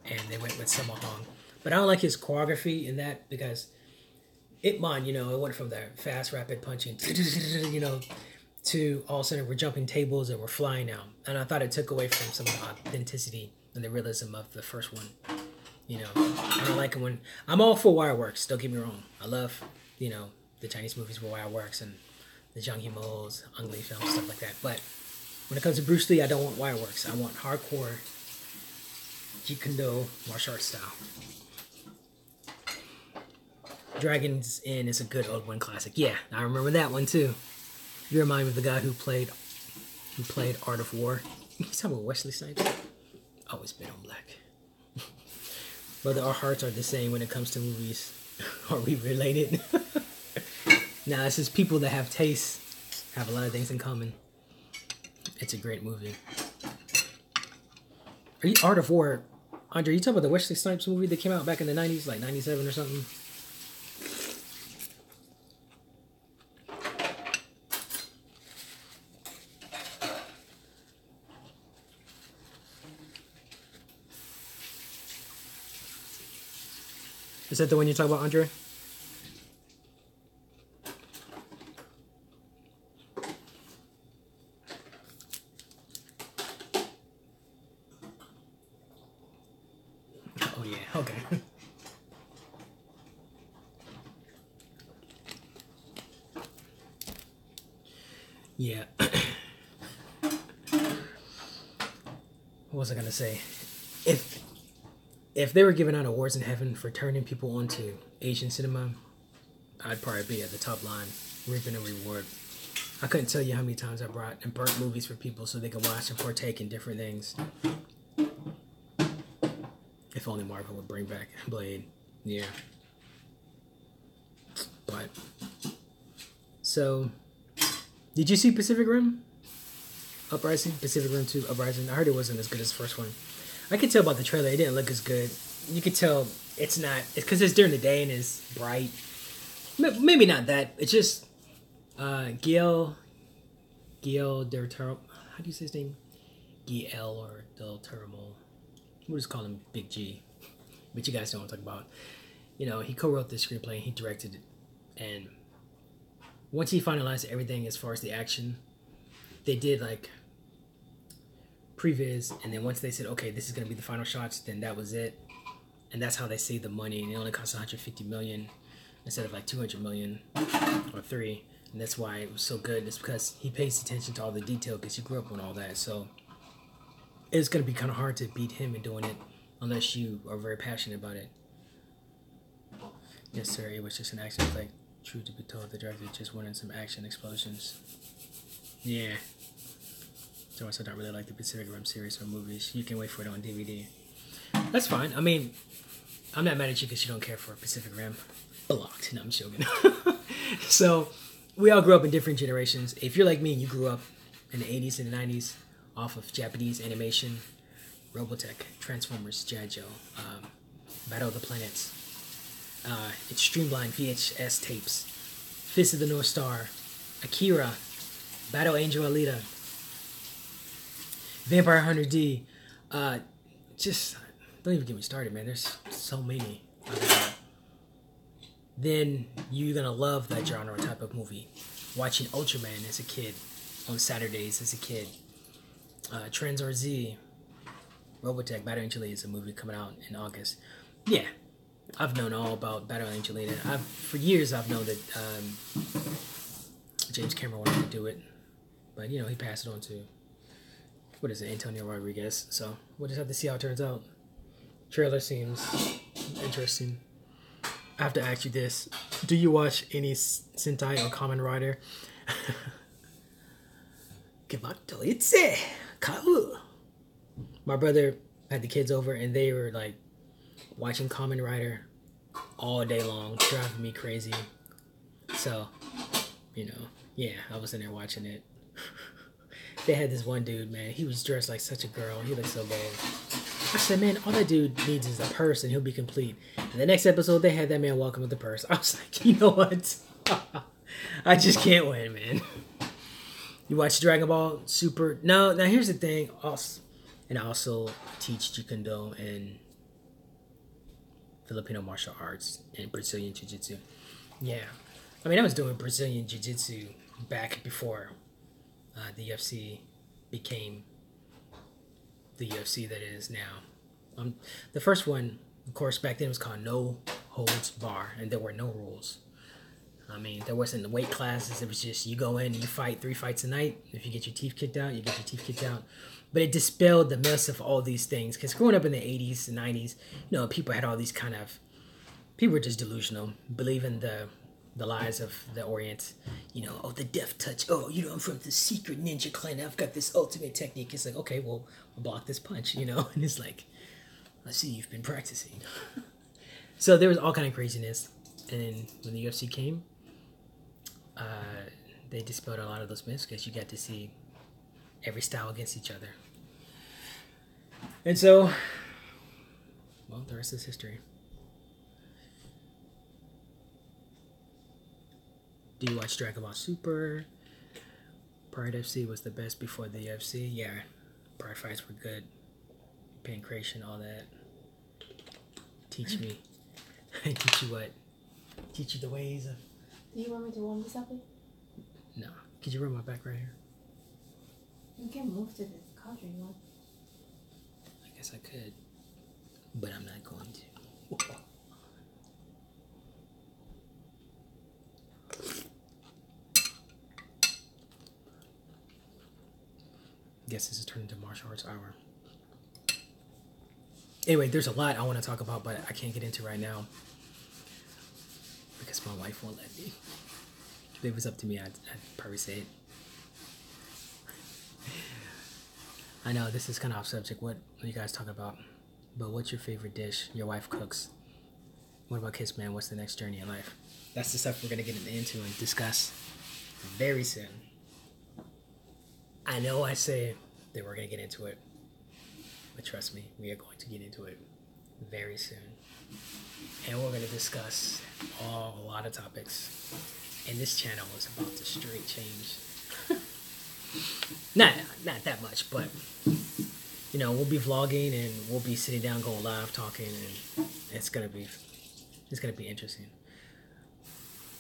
And they went with Sammo Hung. But I don't like his choreography in that because Ip Man, you know, it went from the fast, rapid punching, you know, to all of a sudden we're jumping tables and we're flying now. And I thought it took away from some of the authenticity and the realism of the first one. You know, I don't like it when... I'm all for wire works, don't get me wrong. I love, you know, the Chinese movies with wire works and the Zhang Yimou's, Ang Lee films, stuff like that. But when it comes to Bruce Lee, I don't want wire works. I want hardcore Jeet Kune Do martial arts style. Dragon's Inn is a good old one classic. Yeah, I remember that one too. You remind me of the guy who played Art of War. He's talking about Wesley Snipes. Always been on black. Whether our hearts are the same when it comes to movies. Are we related? Nah, it's just people that have tastes have a lot of things in common. It's a great movie. Are you Art of War? Andre, you talking about the Wesley Snipes movie that came out back in the 90s, like 97 or something? that the one you talk about, Andre? Oh yeah, okay. Yeah. What was I gonna say? If they were giving out awards in heaven for turning people onto Asian cinema, I'd probably be at the top line, reaping a reward. I couldn't tell you how many times I brought and burnt movies for people so they could watch and partake in different things. If only Marvel would bring back Blade. Yeah. But so, did you see Pacific Rim? Uprising? Pacific Rim 2 Uprising? I heard it wasn't as good as the first one. I could tell about the trailer, it didn't look as good. You could tell it's because it's during the day and it's bright. Maybe not that. It's just Guillermo del Toro. How do you say his name? Guillermo or del Toro. We'll just call him Big G. But you guys know what I'm talking about. You know, he co-wrote the screenplay and he directed it. And once he finalized everything as far as the action, they did like previs, and then once they said, okay, this is going to be the final shots, then that was it. And that's how they saved the money, and it only cost 150 million instead of like 200 million or 3. And that's why it was so good. It's because he pays attention to all the detail because he grew up on all that. So it's going to be kind of hard to beat him in doing it unless you are very passionate about it. Yes, sir. It was just an action flick. True to be told, the director just wanted some action explosions. Yeah. So I don't really like the Pacific Rim series or movies. You can wait for it on DVD. That's fine. I mean, I'm not mad at you because you don't care for Pacific Rim. Blocked. No, I'm joking. So, we all grew up in different generations. If you're like me and you grew up in the 80s and the 90s off of Japanese animation, Robotech, Transformers, G.I. Joe, Battle of the Planets, it's streamlined VHS tapes, Fist of the North Star, Akira, Battle Angel Alita, Vampire Hunter D. Just don't even get me started, man. There's so many. Then you're gonna love that genre type of movie. Watching Ultraman as a kid on Saturdays as a kid. Trans Z, Robotech, Battle Angel Alita is a movie coming out in August. Yeah, I've known all about Battle Angel Alita. For years I've known that James Cameron wanted to do it, but you know he passed it on to Antonio Rodriguez. So we'll just have to see how it turns out. Trailer seems interesting. I have to ask you this: do you watch any Sentai or Kamen Rider? My brother had the kids over and they were like watching Kamen Rider all day long, driving me crazy. So, you know, yeah, I was in there watching it. They had this one dude, man, he was dressed like such a girl. He looked so bad. I said, man, all that dude needs is a purse and he'll be complete. And the next episode, they had that man walking with the purse. I was like, you know what? I just can't win, man. You watch Dragon Ball Super? No, now here's the thing. I also teach Jikendo and Filipino martial arts and Brazilian Jiu-Jitsu. Yeah. I mean, I was doing Brazilian Jiu-Jitsu back before the UFC became the UFC that it is now. The first one, of course, back then was called No Holds Bar, and there were no rules. I mean, there wasn't the weight classes. It was just you go in and you fight 3 fights a night. If you get your teeth kicked out, you get your teeth kicked out. But it dispelled the mess of all these things. Because growing up in the 80s and 90s, you know, people had all these kind of... People were just delusional, believing the lies of the Orient. You know, oh, the death touch. Oh, you know, I'm from the secret ninja clan. I've got this ultimate technique. It's like, okay, well, I'll block this punch, you know? And it's like, I see you've been practicing. So there was all kind of craziness. And when the UFC came... they dispelled a lot of those myths because you got to see every style against each other. And so, well, the rest is history. Do you watch Dragon Ball Super? Pride FC was the best before the UFC. Yeah, Pride fights were good. Pancreation, all that. Teach me. Teach you what? Teach you the ways of... Do you want me to warm this up? No. Could you rub my back right here? You can move to the couch if you want. I guess I could. But I'm not going to. Guess this is turning into martial arts hour. Anyway, there's a lot I want to talk about, but I can't get into right now because my wife won't let me. If it was up to me, I'd probably say it. I know this is kind of off subject. What are you guys talking about? But what's your favorite dish your wife cooks? What about Kiss Man? What's the next journey in life? That's the stuff we're going to get into and discuss very soon. I know I say that we're going to get into it, but trust me, we are going to get into it very soon. And we're going to discuss a lot of topics. And this channel is about to straight change. Not that much, but you know, we'll be vlogging and we'll be sitting down, going live, talking, and it's gonna be interesting.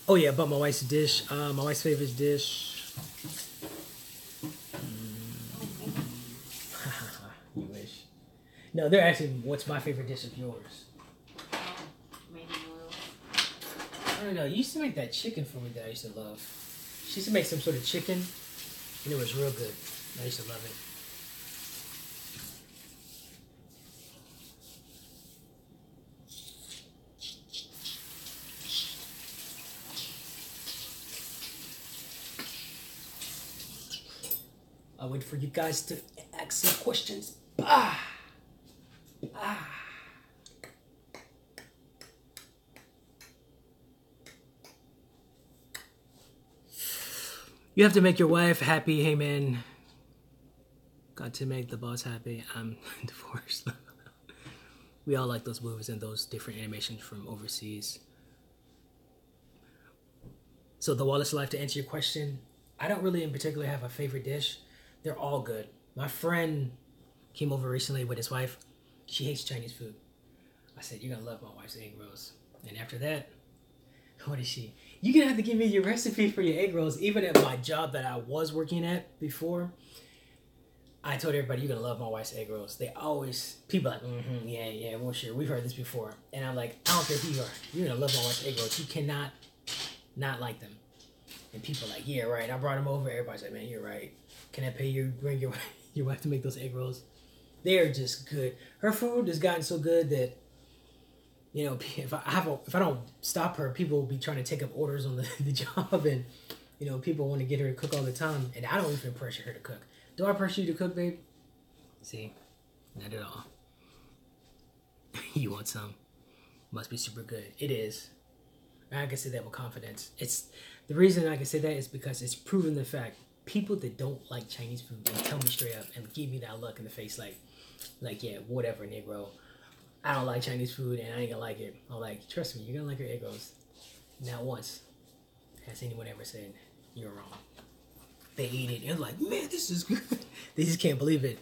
Oh yeah, about my wife's dish. My wife's favorite dish. You wish. No, they're asking what's my favorite dish of yours. Maybe noodles. I don't know. You used to make that chicken for me that I used to love. She used to make some sort of chicken, and it was real good. I used to love it. I'll wait for you guys to ask some questions. You have to make your wife happy, Haman. Got to make the boss happy. I'm divorced. We all like those movies and those different animations from overseas. So the Wallace life, to answer your question, I don't really in particular have a favorite dish. They're all good. My friend came over recently with his wife. She hates Chinese food. I said, you're gonna love my wife's egg rolls. And after that, what is she? You're gonna have to give me your recipe for your egg rolls. Even at my job that I was working at before, I told everybody, you're gonna love my wife's egg rolls. They always, people are like, yeah, well sure, we've heard this before. And I'm like, I don't care who you are. You're gonna love my wife's egg rolls. You cannot not like them. And people are like, yeah, right. I brought them over. Everybody's like, man, you're right. Can I pay you, bring your wife to make those egg rolls? They're just good. Her food has gotten so good that, you know, if I don't stop her, people will be trying to take up orders on the job, and you know, people want to get her to cook all the time, and I don't even pressure her to cook. Do I pressure you to cook, babe? See, not at all. You want some? Must be super good. It is. I can say that with confidence. It's the reason I can say that is because it's proven the fact. People that don't like Chinese food and tell me straight up and give me that look in the face, like yeah, whatever, Negro. I don't like Chinese food and I ain't gonna like it. I'm like, trust me, you're gonna like your egg rolls. Not once has anyone ever said you're wrong. They eat it and like, man, this is good. They just can't believe it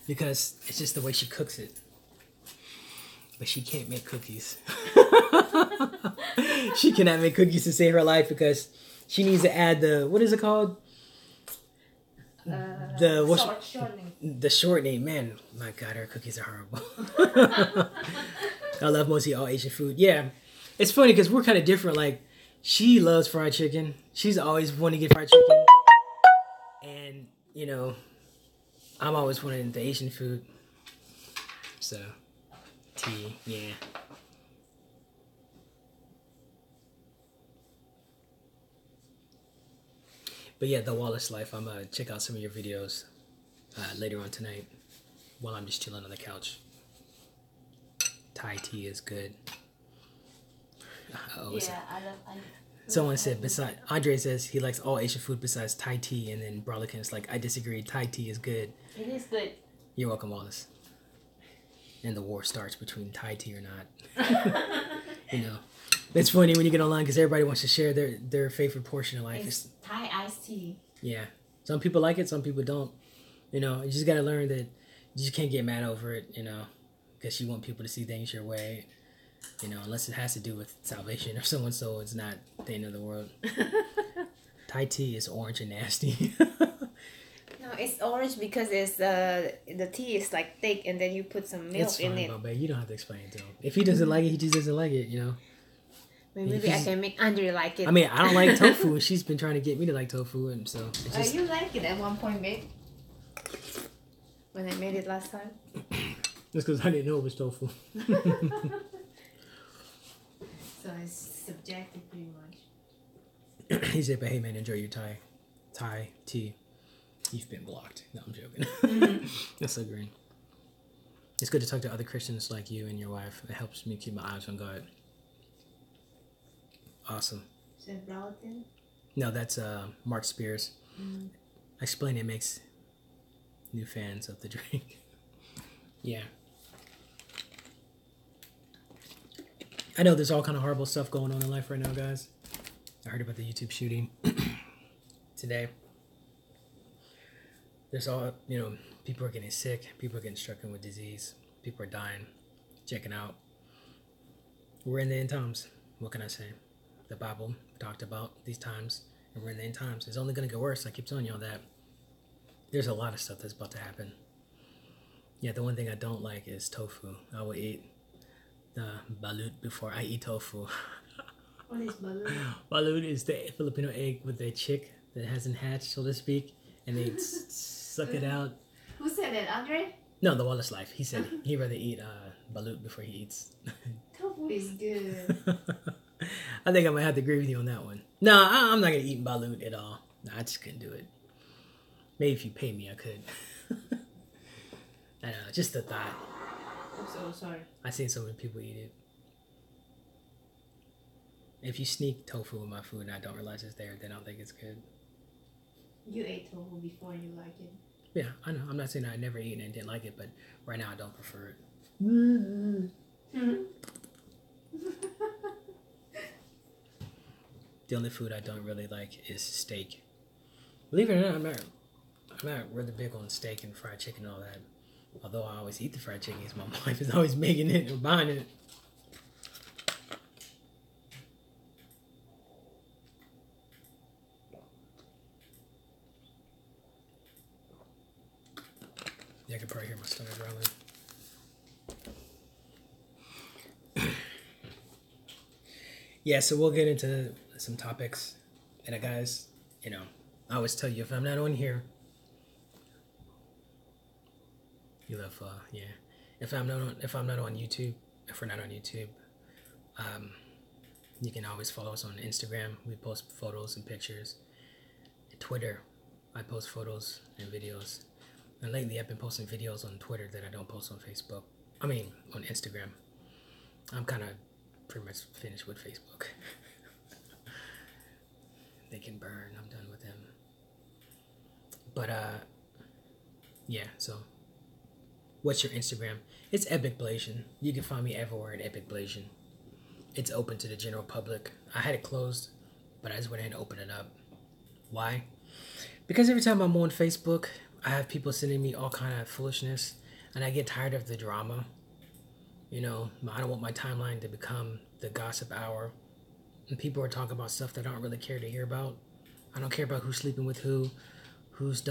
because it's just the way she cooks it. But she can't make cookies. She cannot make cookies to save her life because she needs to add the, what is it called? The shortening. Man, my God, her cookies are horrible. I love mostly all Asian food. Yeah, it's funny because we're kind of different. Like, she loves fried chicken. She's always wanting to get fried chicken. And, you know, I'm always wanting the Asian food. So, tea, yeah. But yeah, the Wallace life. I'm gonna check out some of your videos later on tonight while I'm just chilling on the couch. Thai tea is good. Yeah, I love. Someone said, besides, Andre says he likes all Asian food besides Thai tea, and then Brolican's like, I disagree. Thai tea is good. It is good. You're welcome, Wallace. And the war starts between Thai tea or not. You know. It's funny when you get online because everybody wants to share their favorite portion of life. It's Thai iced tea. Yeah. Some people like it, some people don't. You know, you just got to learn that you just can't get mad over it, you know, because you want people to see things your way. You know, unless it has to do with salvation or someone's soul, it's not the end of the world. Thai tea is orange and nasty. No, it's orange because it's the tea is like thick, and then you put some milk It's in fine, it. Bombay. You don't have to explain it to him. If he doesn't like it, he just doesn't like it, you know? Maybe I can make Andre like it. I mean, I don't like tofu, and she's been trying to get me to like tofu, and so it's just... You like it at one point, babe? When I made it last time? Just because I didn't know it was tofu. So it's subjective pretty much. He said, but hey man, enjoy your Thai tea. You've been blocked. No, I'm joking. That's so green. It's good to talk to other Christians like you and your wife. It helps me keep my eyes on God. Awesome. Is that Blasian? No, that's Mark Spears. Explain it makes new fans of the drink. Yeah. I know there's all kind of horrible stuff going on in life right now, guys. I heard about the YouTube shooting today. There's all, you know, people are getting sick. People are getting stricken with disease. People are dying. Checking out. We're in the end times. What can I say? The Bible talked about these times, and we're in the end times. It's only going to get worse. I keep telling y'all that. There's a lot of stuff that's about to happen. Yeah, the one thing I don't like is tofu. I will eat the balut before I eat tofu. What is balut? Balut is the Filipino egg with the chick that hasn't hatched, so to speak, and they suck it out. Who said that, Andre? No, the Wallace Life. He said he'd rather eat balut before he eats. Tofu is good. I think I might have to agree with you on that one. No, I'm not going to eat balut at all. No, I just couldn't do it. Maybe if you pay me, I could. I don't know, just the thought. I'm so sorry. I've seen so many people eat it. If you sneak tofu in my food and I don't realize it's there, then I don't think it's good. You ate tofu before and you like it. Yeah, I know. I'm not saying I never eaten it and didn't like it, but right now I don't prefer it. The only food I don't really like is steak. Believe it or not, I'm not really big on steak and fried chicken and all that. Although I always eat the fried chicken, my wife is always making it or buying it. Yeah, I can probably hear my stomach growling. Yeah, so we'll get into some topics. And guys, you know, I always tell you, if I'm not on here, you love, yeah. If I'm not on YouTube, if we're not on YouTube, you can always follow us on Instagram. We post photos and pictures. Twitter, I post photos and videos. And lately I've been posting videos on Twitter that I don't post on Facebook. I mean, on Instagram. I'm kind of pretty much finished with Facebook. They can burn. I'm done with them. But, yeah, so what's your Instagram? It's Epic Blasian. You can find me everywhere at Epic Blasian. It's open to the general public. I had it closed, but I just went ahead and opened it up. Why? Because every time I'm on Facebook, I have people sending me all kind of foolishness, and I get tired of the drama. You know, I don't want my timeline to become the gossip hour, and people are talking about stuff that I don't really care to hear about. I don't care about who's sleeping with who's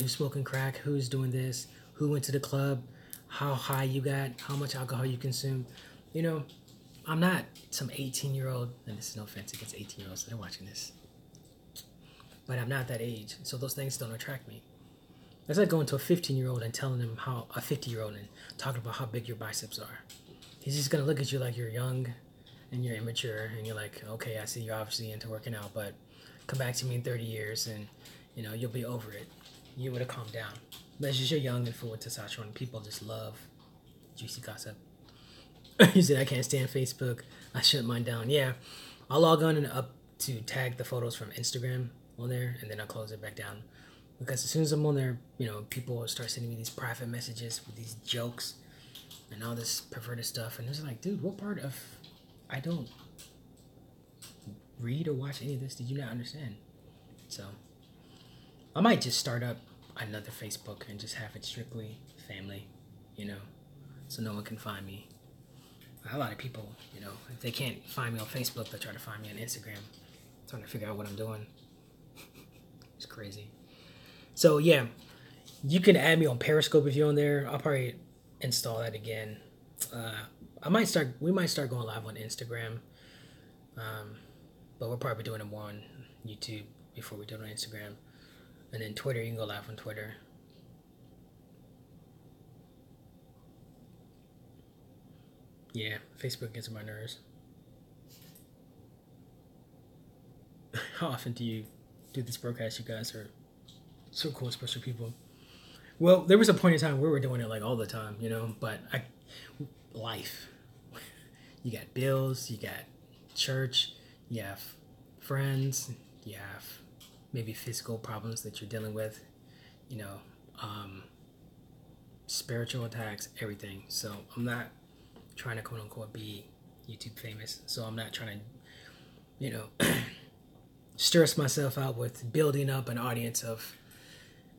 smoking crack, who's doing this, who went to the club, how high you got, how much alcohol you consume. You know, I'm not some 18-year-old, and this is no offense against 18-year-olds that are watching this, but I'm not that age, so those things don't attract me. It's like going to a 15-year-old and telling them how a 50-year-old and talking about how big your biceps are. He's just gonna look at you like you're young and you're immature, and you're like, okay, I see you're obviously into working out, but come back to me in 30 years and, you know, you'll be over it. You would have calmed down. But it's just you're young and full with testosterone. People just love juicy gossip. You said, I can't stand Facebook. I shut mine down. Yeah, I'll log on and up to tag the photos from Instagram on there, and then I'll close it back down. Because as soon as I'm on there, you know, people will start sending me these private messages with these jokes and all this perverted stuff. And it's like, dude, what part of I don't read or watch any of this did you not understand? So I might just start up another Facebook and just have it strictly family, you know, so no one can find me. A lot of people, you know, if they can't find me on Facebook, they try to find me on Instagram, trying to figure out what I'm doing. It's crazy. So yeah, you can add me on Periscope if you're on there. I'll probably install that again. We might start going live on Instagram, but we're probably doing it more on YouTube before we do it on Instagram. And then Twitter, you can go live on Twitter. Yeah, Facebook gets on my nerves. How often do you do this broadcast? You guys are so cool, special people. Well, there was a point in time where we were doing it like all the time, you know, but life. You got bills, you got church, you have friends, you have maybe physical problems that you're dealing with, you know, spiritual attacks, everything. So I'm not trying to quote unquote be YouTube famous. So I'm not trying to, you know, stress myself out with building up an audience of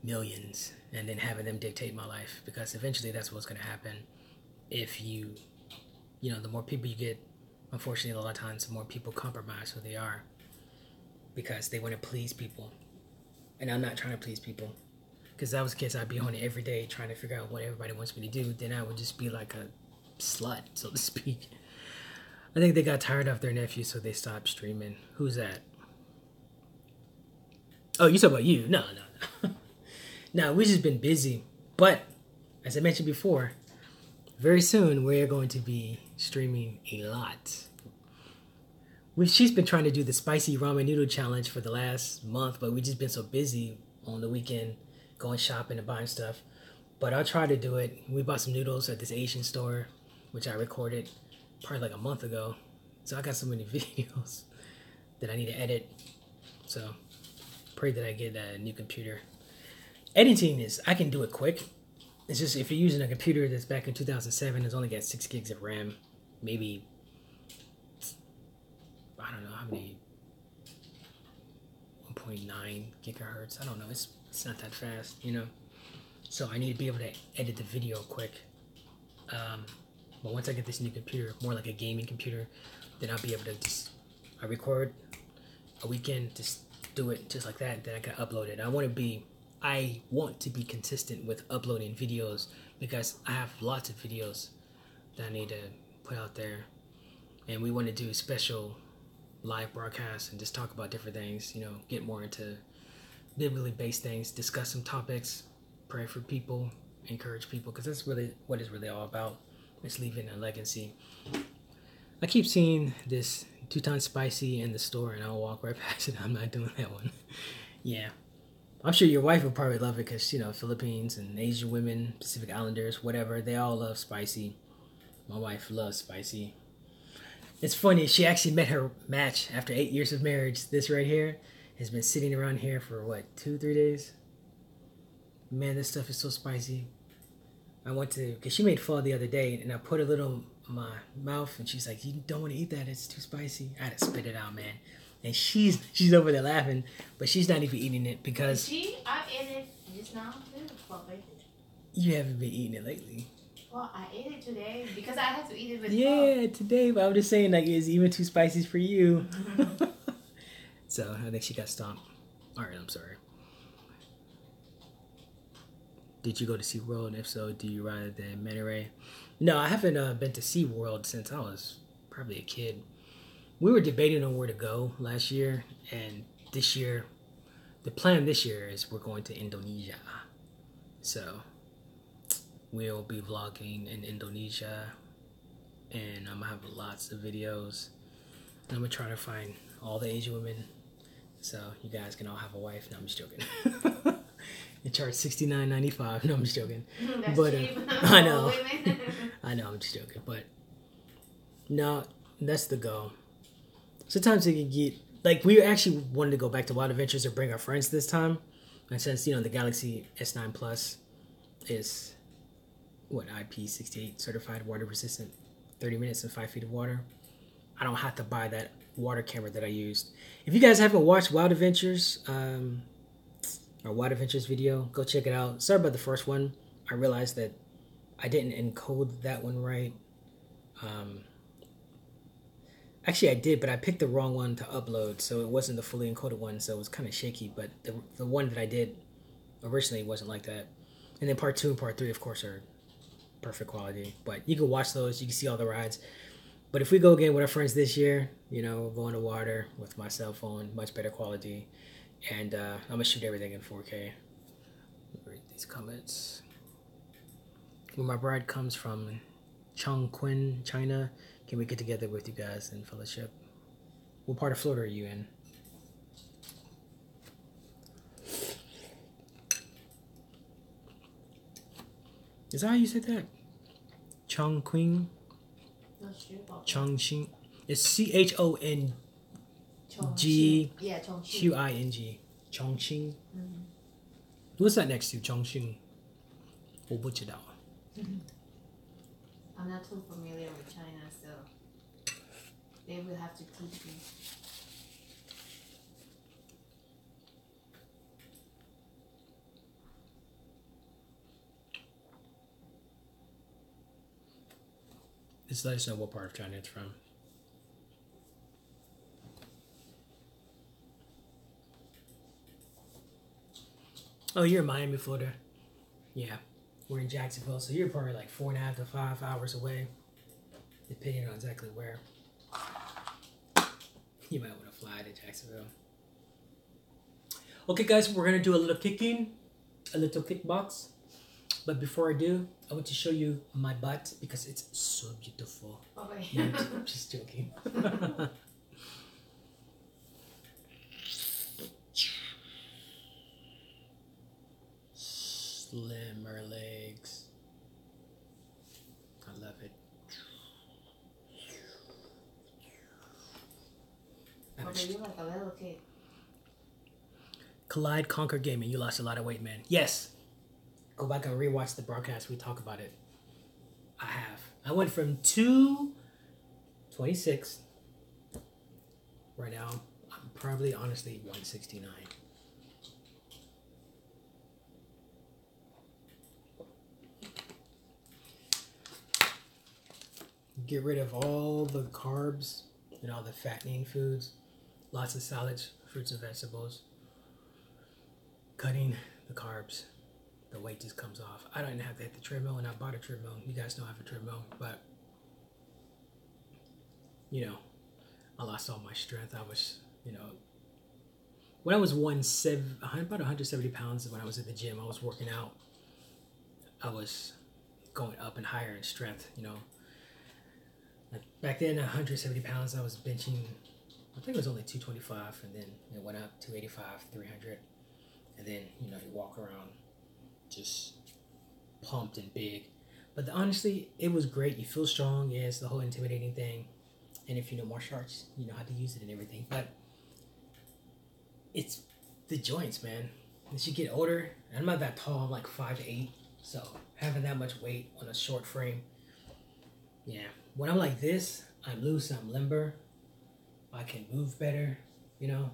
millions and then having them dictate my life, because eventually that's what's going to happen. If you know, the more people you get, unfortunately a lot of times the more people compromise who they are because they want to please people. And I'm not trying to please people, because if that was the case, I'd be on it every day trying to figure out what everybody wants me to do. Then I would just be like a slut, so to speak. I think they got tired of their nephew, so they stopped streaming. Who's that? Oh, you talking about you? No. No, we've just been busy. But as I mentioned before, very soon we're going to be streaming a lot. She's been trying to do the spicy ramen noodle challenge for the last month, but we've just been so busy on the weekend going shopping and buying stuff. But I'll try to do it. We bought some noodles at this Asian store, which I recorded probably like a month ago. So I got so many videos that I need to edit. So pray that I get a new computer. Editing I can do it quick. It's just if you're using a computer that's back in 2007, it's only got 6 gigs of RAM, maybe, I don't know how many, 1.9 gigahertz. I don't know. It's not that fast, you know. So I need to be able to edit the video quick. But once I get this new computer, more like a gaming computer, then I'll be able to I record a weekend, just do it just like that. Then I can upload it. I want to be consistent with uploading videos, because I have lots of videos that I need to put out there, and we want to do special live broadcasts and just talk about different things, you know, get more into biblically based things, discuss some topics, pray for people, encourage people, because that's really what it's really all about. It's leaving a legacy. I keep seeing this 2 times spicy in the store, and I'll walk right past it. I'm not doing that one. Yeah. I'm sure your wife would probably love it, because, you know, Philippines and Asian women, Pacific Islanders, whatever, they all love spicy. My wife loves spicy. It's funny, she actually met her match after 8 years of marriage. This right here has been sitting around here for, what, 2-3 days? Man, this stuff is so spicy. I went to, because she made pho the other day, and I put a little in my mouth, and she's like, you don't want to eat that, it's too spicy. I had to spit it out, man. And she's over there laughing, but she's not even eating it because... I ate it just now, too. You haven't been eating it lately. Well, I ate it today because I had to eat it with Yeah, today, but I'm just saying, like, it's even too spicy for you. So, I think she got stomped. Alright, I'm sorry. Did you go to SeaWorld? And if so, do you ride the manta ray? No, I haven't been to SeaWorld since I was probably a kid. We were debating on where to go last year, and this year, the plan this year is we're going to Indonesia. So, we'll be vlogging in Indonesia, and I'm gonna have lots of videos. And I'm gonna try to find all the Asian women, so you guys can all have a wife. No, I'm just joking. You charge $69.95. No, I'm just joking. That's but cheap. I know, I know, I'm just joking. But no, that's the goal. Sometimes it can get, like, we actually wanted to go back to Wild Adventures or bring our friends this time. And since, you know, the Galaxy S9 Plus is, what, IP68 certified, water resistant, 30 minutes and 5 feet of water, I don't have to buy that water camera that I used. If you guys haven't watched Wild Adventures, or Wild Adventures video, go check it out. Sorry about the first one. I realized that I didn't encode that one right. Actually, I did, but I picked the wrong one to upload, so it wasn't the fully encoded one, so it was kind of shaky. But the one that I did originally wasn't like that. And then part 2 and part 3, of course, are perfect quality. But you can watch those, you can see all the rides. But if we go again with our friends this year, you know, go in the water with my cell phone, much better quality. And I'm going to shoot everything in 4K. Read these comments. Where my bride comes from, Chongqing, China. Can we get together with you guys in fellowship? What part of Florida are you in? Is that how you said that? Chongqing? Not sure about Chongqing. It's CHONG. Chongqing. Yeah, Chongqing. QING. Chongqing. What's that next to Chongqing? 我不知道. I'm not too familiar with China, so they will have to teach me. Just let us know what part of China it's from. Oh, you're in Miami, Florida. Yeah, we're in Jacksonville, so you're probably like 4.5 to 5 hours away, depending on exactly where. You might want to fly to Jacksonville. Okay, guys, we're gonna do a little kicking, a little kickbox. But before I do, I want to show you my butt because it's so beautiful. Okay. No, I'm just joking. Slimmer legs. I love it. Okay, you're like a little kid. Collide Conquer Gaming. You lost a lot of weight, man. Yes. Go back and rewatch the broadcast. We talk about it. I have. I went from 226. Right now, I'm probably honestly 169. Get rid of all the carbs and all the fattening foods. Lots of salads, fruits and vegetables. Cutting the carbs. The weight just comes off. I don't even have to hit the treadmill, and I bought a treadmill. You guys know I have a treadmill, but you know, I lost all my strength. I was, you know, when I was about 170 pounds when I was at the gym, I was working out. I was going up and higher in strength, you know. Like back then, 170 pounds, I was benching, I think it was only 225, and then it went up 285, 300, and then, you know, you walk around just pumped and big. But honestly, it was great. You feel strong. Yeah, it's the whole intimidating thing. And if you know martial arts, you know how to use it and everything. But it's the joints, man. As you get older, I'm not that tall. I'm like 5'8". So having that much weight on a short frame, yeah. When I'm like this, I'm loose, I'm limber. I can move better, you know.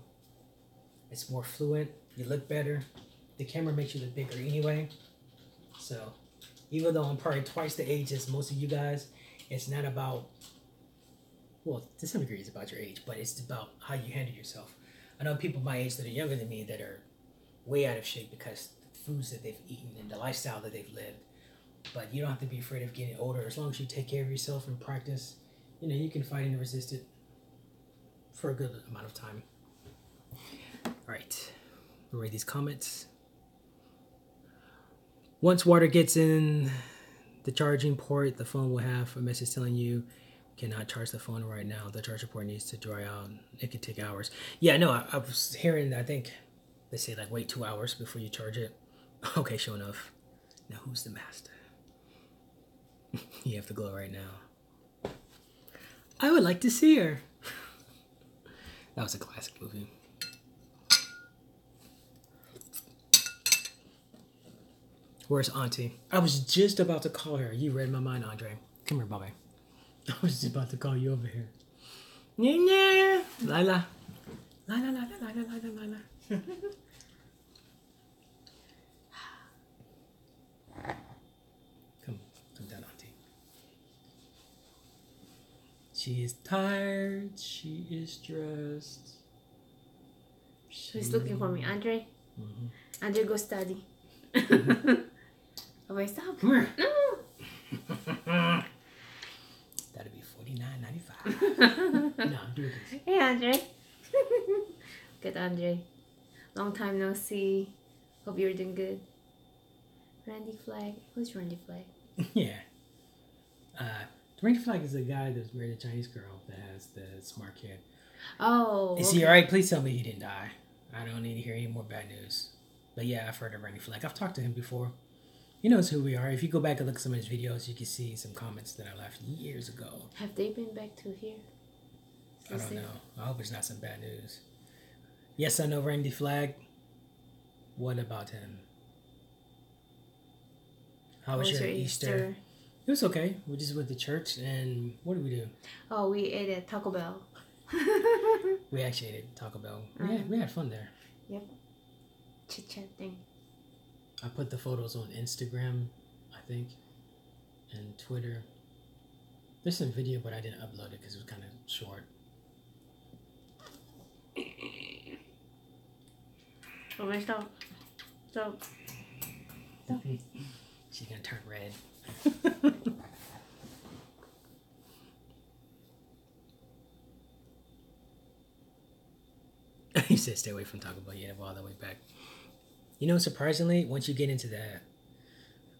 It's more fluent. You look better. The camera makes you look bigger anyway. So even though I'm probably twice the age as most of you guys, it's not about, well, to some degree it's about your age, but it's about how you handle yourself. I know people my age that are younger than me that are way out of shape because the foods that they've eaten and the lifestyle that they've lived. But you don't have to be afraid of getting older. As long as you take care of yourself and practice, you know, you can fight and resist it for a good amount of time. All right, we'll read these comments. Once water gets in the charging port, the phone will have a message telling you cannot charge the phone right now. The charger port needs to dry out. It could take hours. Yeah, no, I was hearing, I think they say like wait 2 hours before you charge it. Okay, sure enough. Now who's the master? You have to glow right now. I would like to see her. That was a classic movie. Where's Auntie? I was just about to call her. You read my mind, Andre. Come here, Bobby. I was just about to call you over here. Lila. Lila, Lila, Lila, Lila, Lila. Come down, Auntie. She is tired. She is stressed. He's looking for me. Andre? Mm-hmm. Andre, go study. Oh, wait, stop. Come here. No. That'd be $49.95. No, do this. Hey, Andre. Good, Andre. Long time no see. Hope you're doing good. Randy Flag. Who's Randy Flag? Yeah. Randy Flag is the guy that's married a Chinese girl that has the smart kid. Oh. Is he alright? Please tell me he didn't die. I don't need to hear any more bad news. But yeah, I've heard of Randy Flag. I've talked to him before. He knows who we are. If you go back and look at some of his videos, you can see some comments that I left years ago. Have they been back to here? I don't know. I hope it's not some bad news. Yes, I know Randy Flag. What about him? How was your Easter? It was okay. We just went to church, and what did we do? Oh, we ate at Taco Bell. We actually ate at Taco Bell. We had fun there. Yep. Chit chat thing. I put the photos on Instagram, I think, and Twitter. There's some video, but I didn't upload it because it was kind of short. Oh, wait, stop. Stop. Stop. She's gonna turn red. He said stay away from Taco Bell. Yeah, all the way back. You know, surprisingly, once you get into that,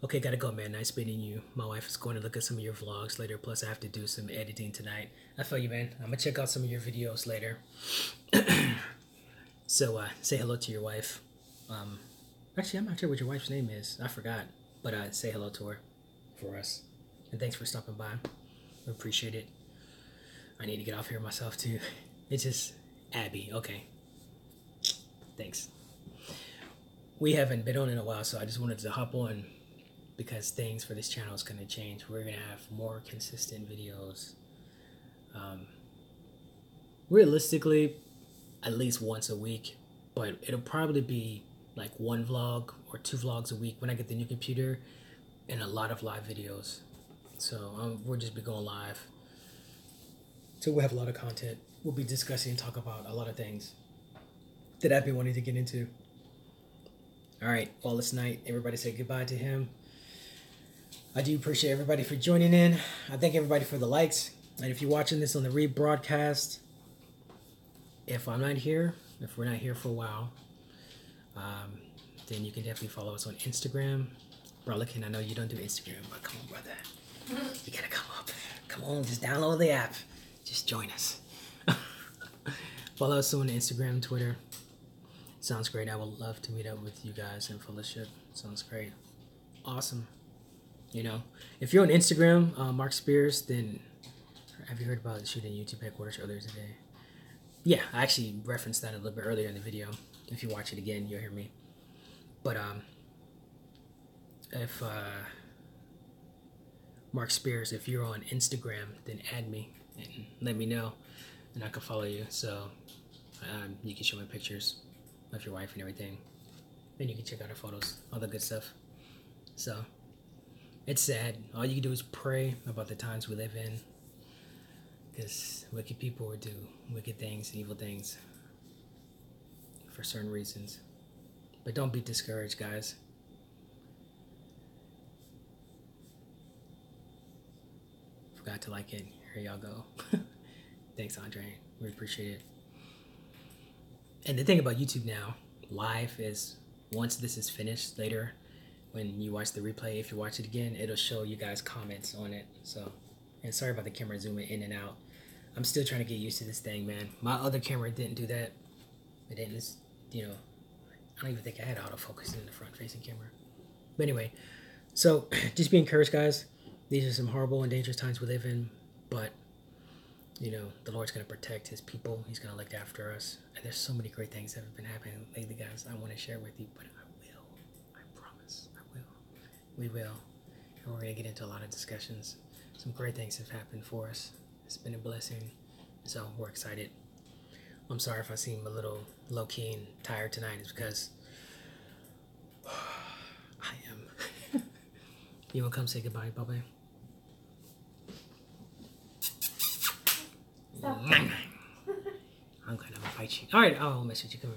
okay, gotta go, man. Nice meeting you. My wife is going to look at some of your vlogs later. Plus, I have to do some editing tonight. I feel you, man. I'm gonna check out some of your videos later. So, say hello to your wife. Actually, I'm not sure what your wife's name is. I forgot. But say hello to her for us. And thanks for stopping by. I appreciate it. I need to get off here myself, too. It's just Abby. Okay. Thanks. We haven't been on in a while, so I just wanted to hop on because things for this channel is going to change. We're going to have more consistent videos. Realistically, at least once a week, but it'll probably be like one vlog or two vlogs a week when I get the new computer and a lot of live videos. So we'll just be going live. So we'll have a lot of content. We'll be discussing and talk about a lot of things that I've been wanting to get into. All right, well, this night, everybody say goodbye to him. I do appreciate everybody for joining in. I thank everybody for the likes. And if you're watching this on the rebroadcast, if I'm not here, if we're not here for a while, then you can definitely follow us on Instagram. Brolican, I know you don't do Instagram, but come on, brother. You gotta come up. Come on, just download the app. Just join us. Follow us on Instagram, Twitter. Sounds great. I would love to meet up with you guys in fellowship. Sounds great. Awesome. You know, if you're on Instagram, Mark Spears, then have you heard about shooting YouTube headquarters earlier today? Yeah, I actually referenced that a little bit earlier in the video. If you watch it again, you'll hear me. But if Mark Spears, if you're on Instagram, then add me and let me know, and I can follow you. So you can show me pictures of your wife and everything. Then you can check out her photos, all the good stuff. So it's sad. All you can do is pray about the times we live in, because wicked people would do wicked things, evil things for certain reasons. But don't be discouraged, guys. Forgot to like it. Here y'all go. Thanks, Andre. We appreciate it. And the thing about YouTube now, live, is once this is finished later, when you watch the replay, if you watch it again, it'll show you guys comments on it. So, and sorry about the camera zooming in and out. I'm still trying to get used to this thing, man. My other camera didn't do that. It didn't, you know, I don't even think I had autofocus in the front-facing camera. But anyway, so just be encouraged, guys. These are some horrible and dangerous times we live in, but, you know, the Lord's going to protect his people. He's going to look after us. And there's so many great things that have been happening lately, guys. I want to share with you, but I will. I promise. I will. We will. And we're going to get into a lot of discussions. Some great things have happened for us. It's been a blessing. So we're excited. I'm sorry if I seem a little low-key and tired tonight. It's because I am. You want to come say goodbye, Bubba? Stop. I'm gonna bite you. All right, I won't mess with you. Come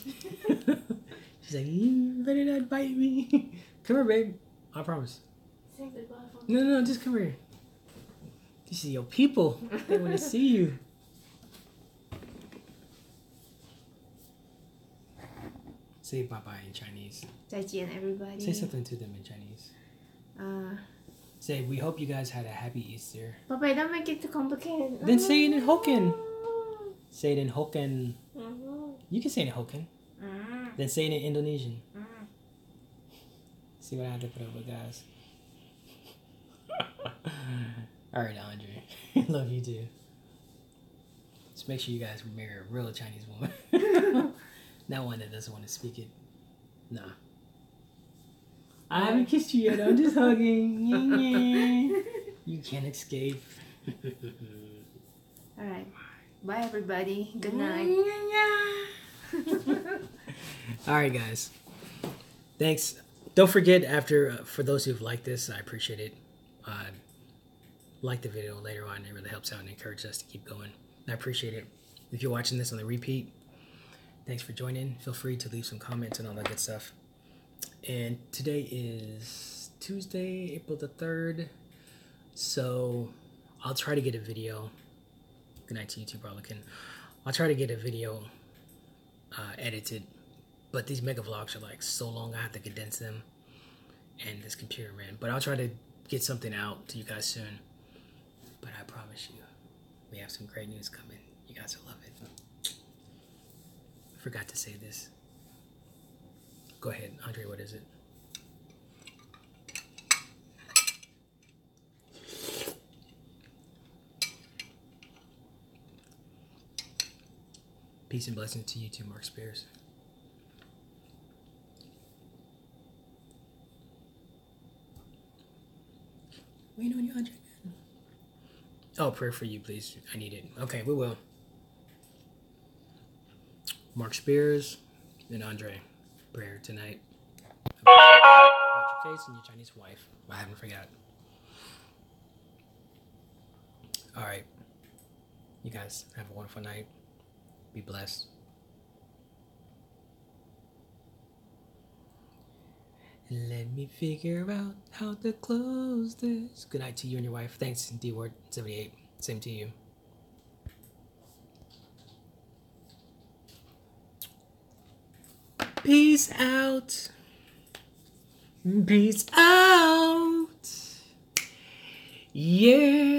here. She's like, you better not bite me. Come here, babe. I promise. Say goodbye for No, no, just come here. This is your people. They want to see you. Say bye-bye in Chinese. 再见 everybody. Say something to them in Chinese. Say, we hope you guys had a happy Easter. Papa, don't make it too complicated. Then say it in Hokkien. Say it in Hokkien. Mm-hmm. You can say it in Hokkien. Then say it in Indonesian. See what I have to put up with, guys. Alright, Andre. Love you too. Just make sure you guys marry a real Chinese woman. Not one that doesn't want to speak it. Nah. I haven't kissed you yet. I'm just hugging. You can't escape. Alright. Bye everybody. Good night. Alright, guys. Thanks. Don't forget, for those who've liked this, I appreciate it. Like the video later on. It really helps out and encourages us to keep going. I appreciate it. If you're watching this on the repeat, thanks for joining. Feel free to leave some comments and all that good stuff. And today is Tuesday, April the 3rd. So I'll try to get a video. Good night to you too, Barlican. I'll try to get a video edited. But these mega vlogs are like so long, I have to condense them. And this computer, man. But I'll try to get something out to you guys soon. But I promise you, we have some great news coming. You guys will love it. I forgot to say this. Go ahead, Andre, what is it? Peace and blessings to you too, Mark Spears. Waiting on you, Andre. Oh, prayer for you, please. I need it. Okay, we will. Mark Spears and Andre. Prayer tonight. About your face and your Chinese wife. I haven't forgot. Alright. You guys have a wonderful night. Be blessed. Let me figure out how to close this. Good night to you and your wife. Thanks, D-Word78. Same to you. Peace out. Peace out. Yeah.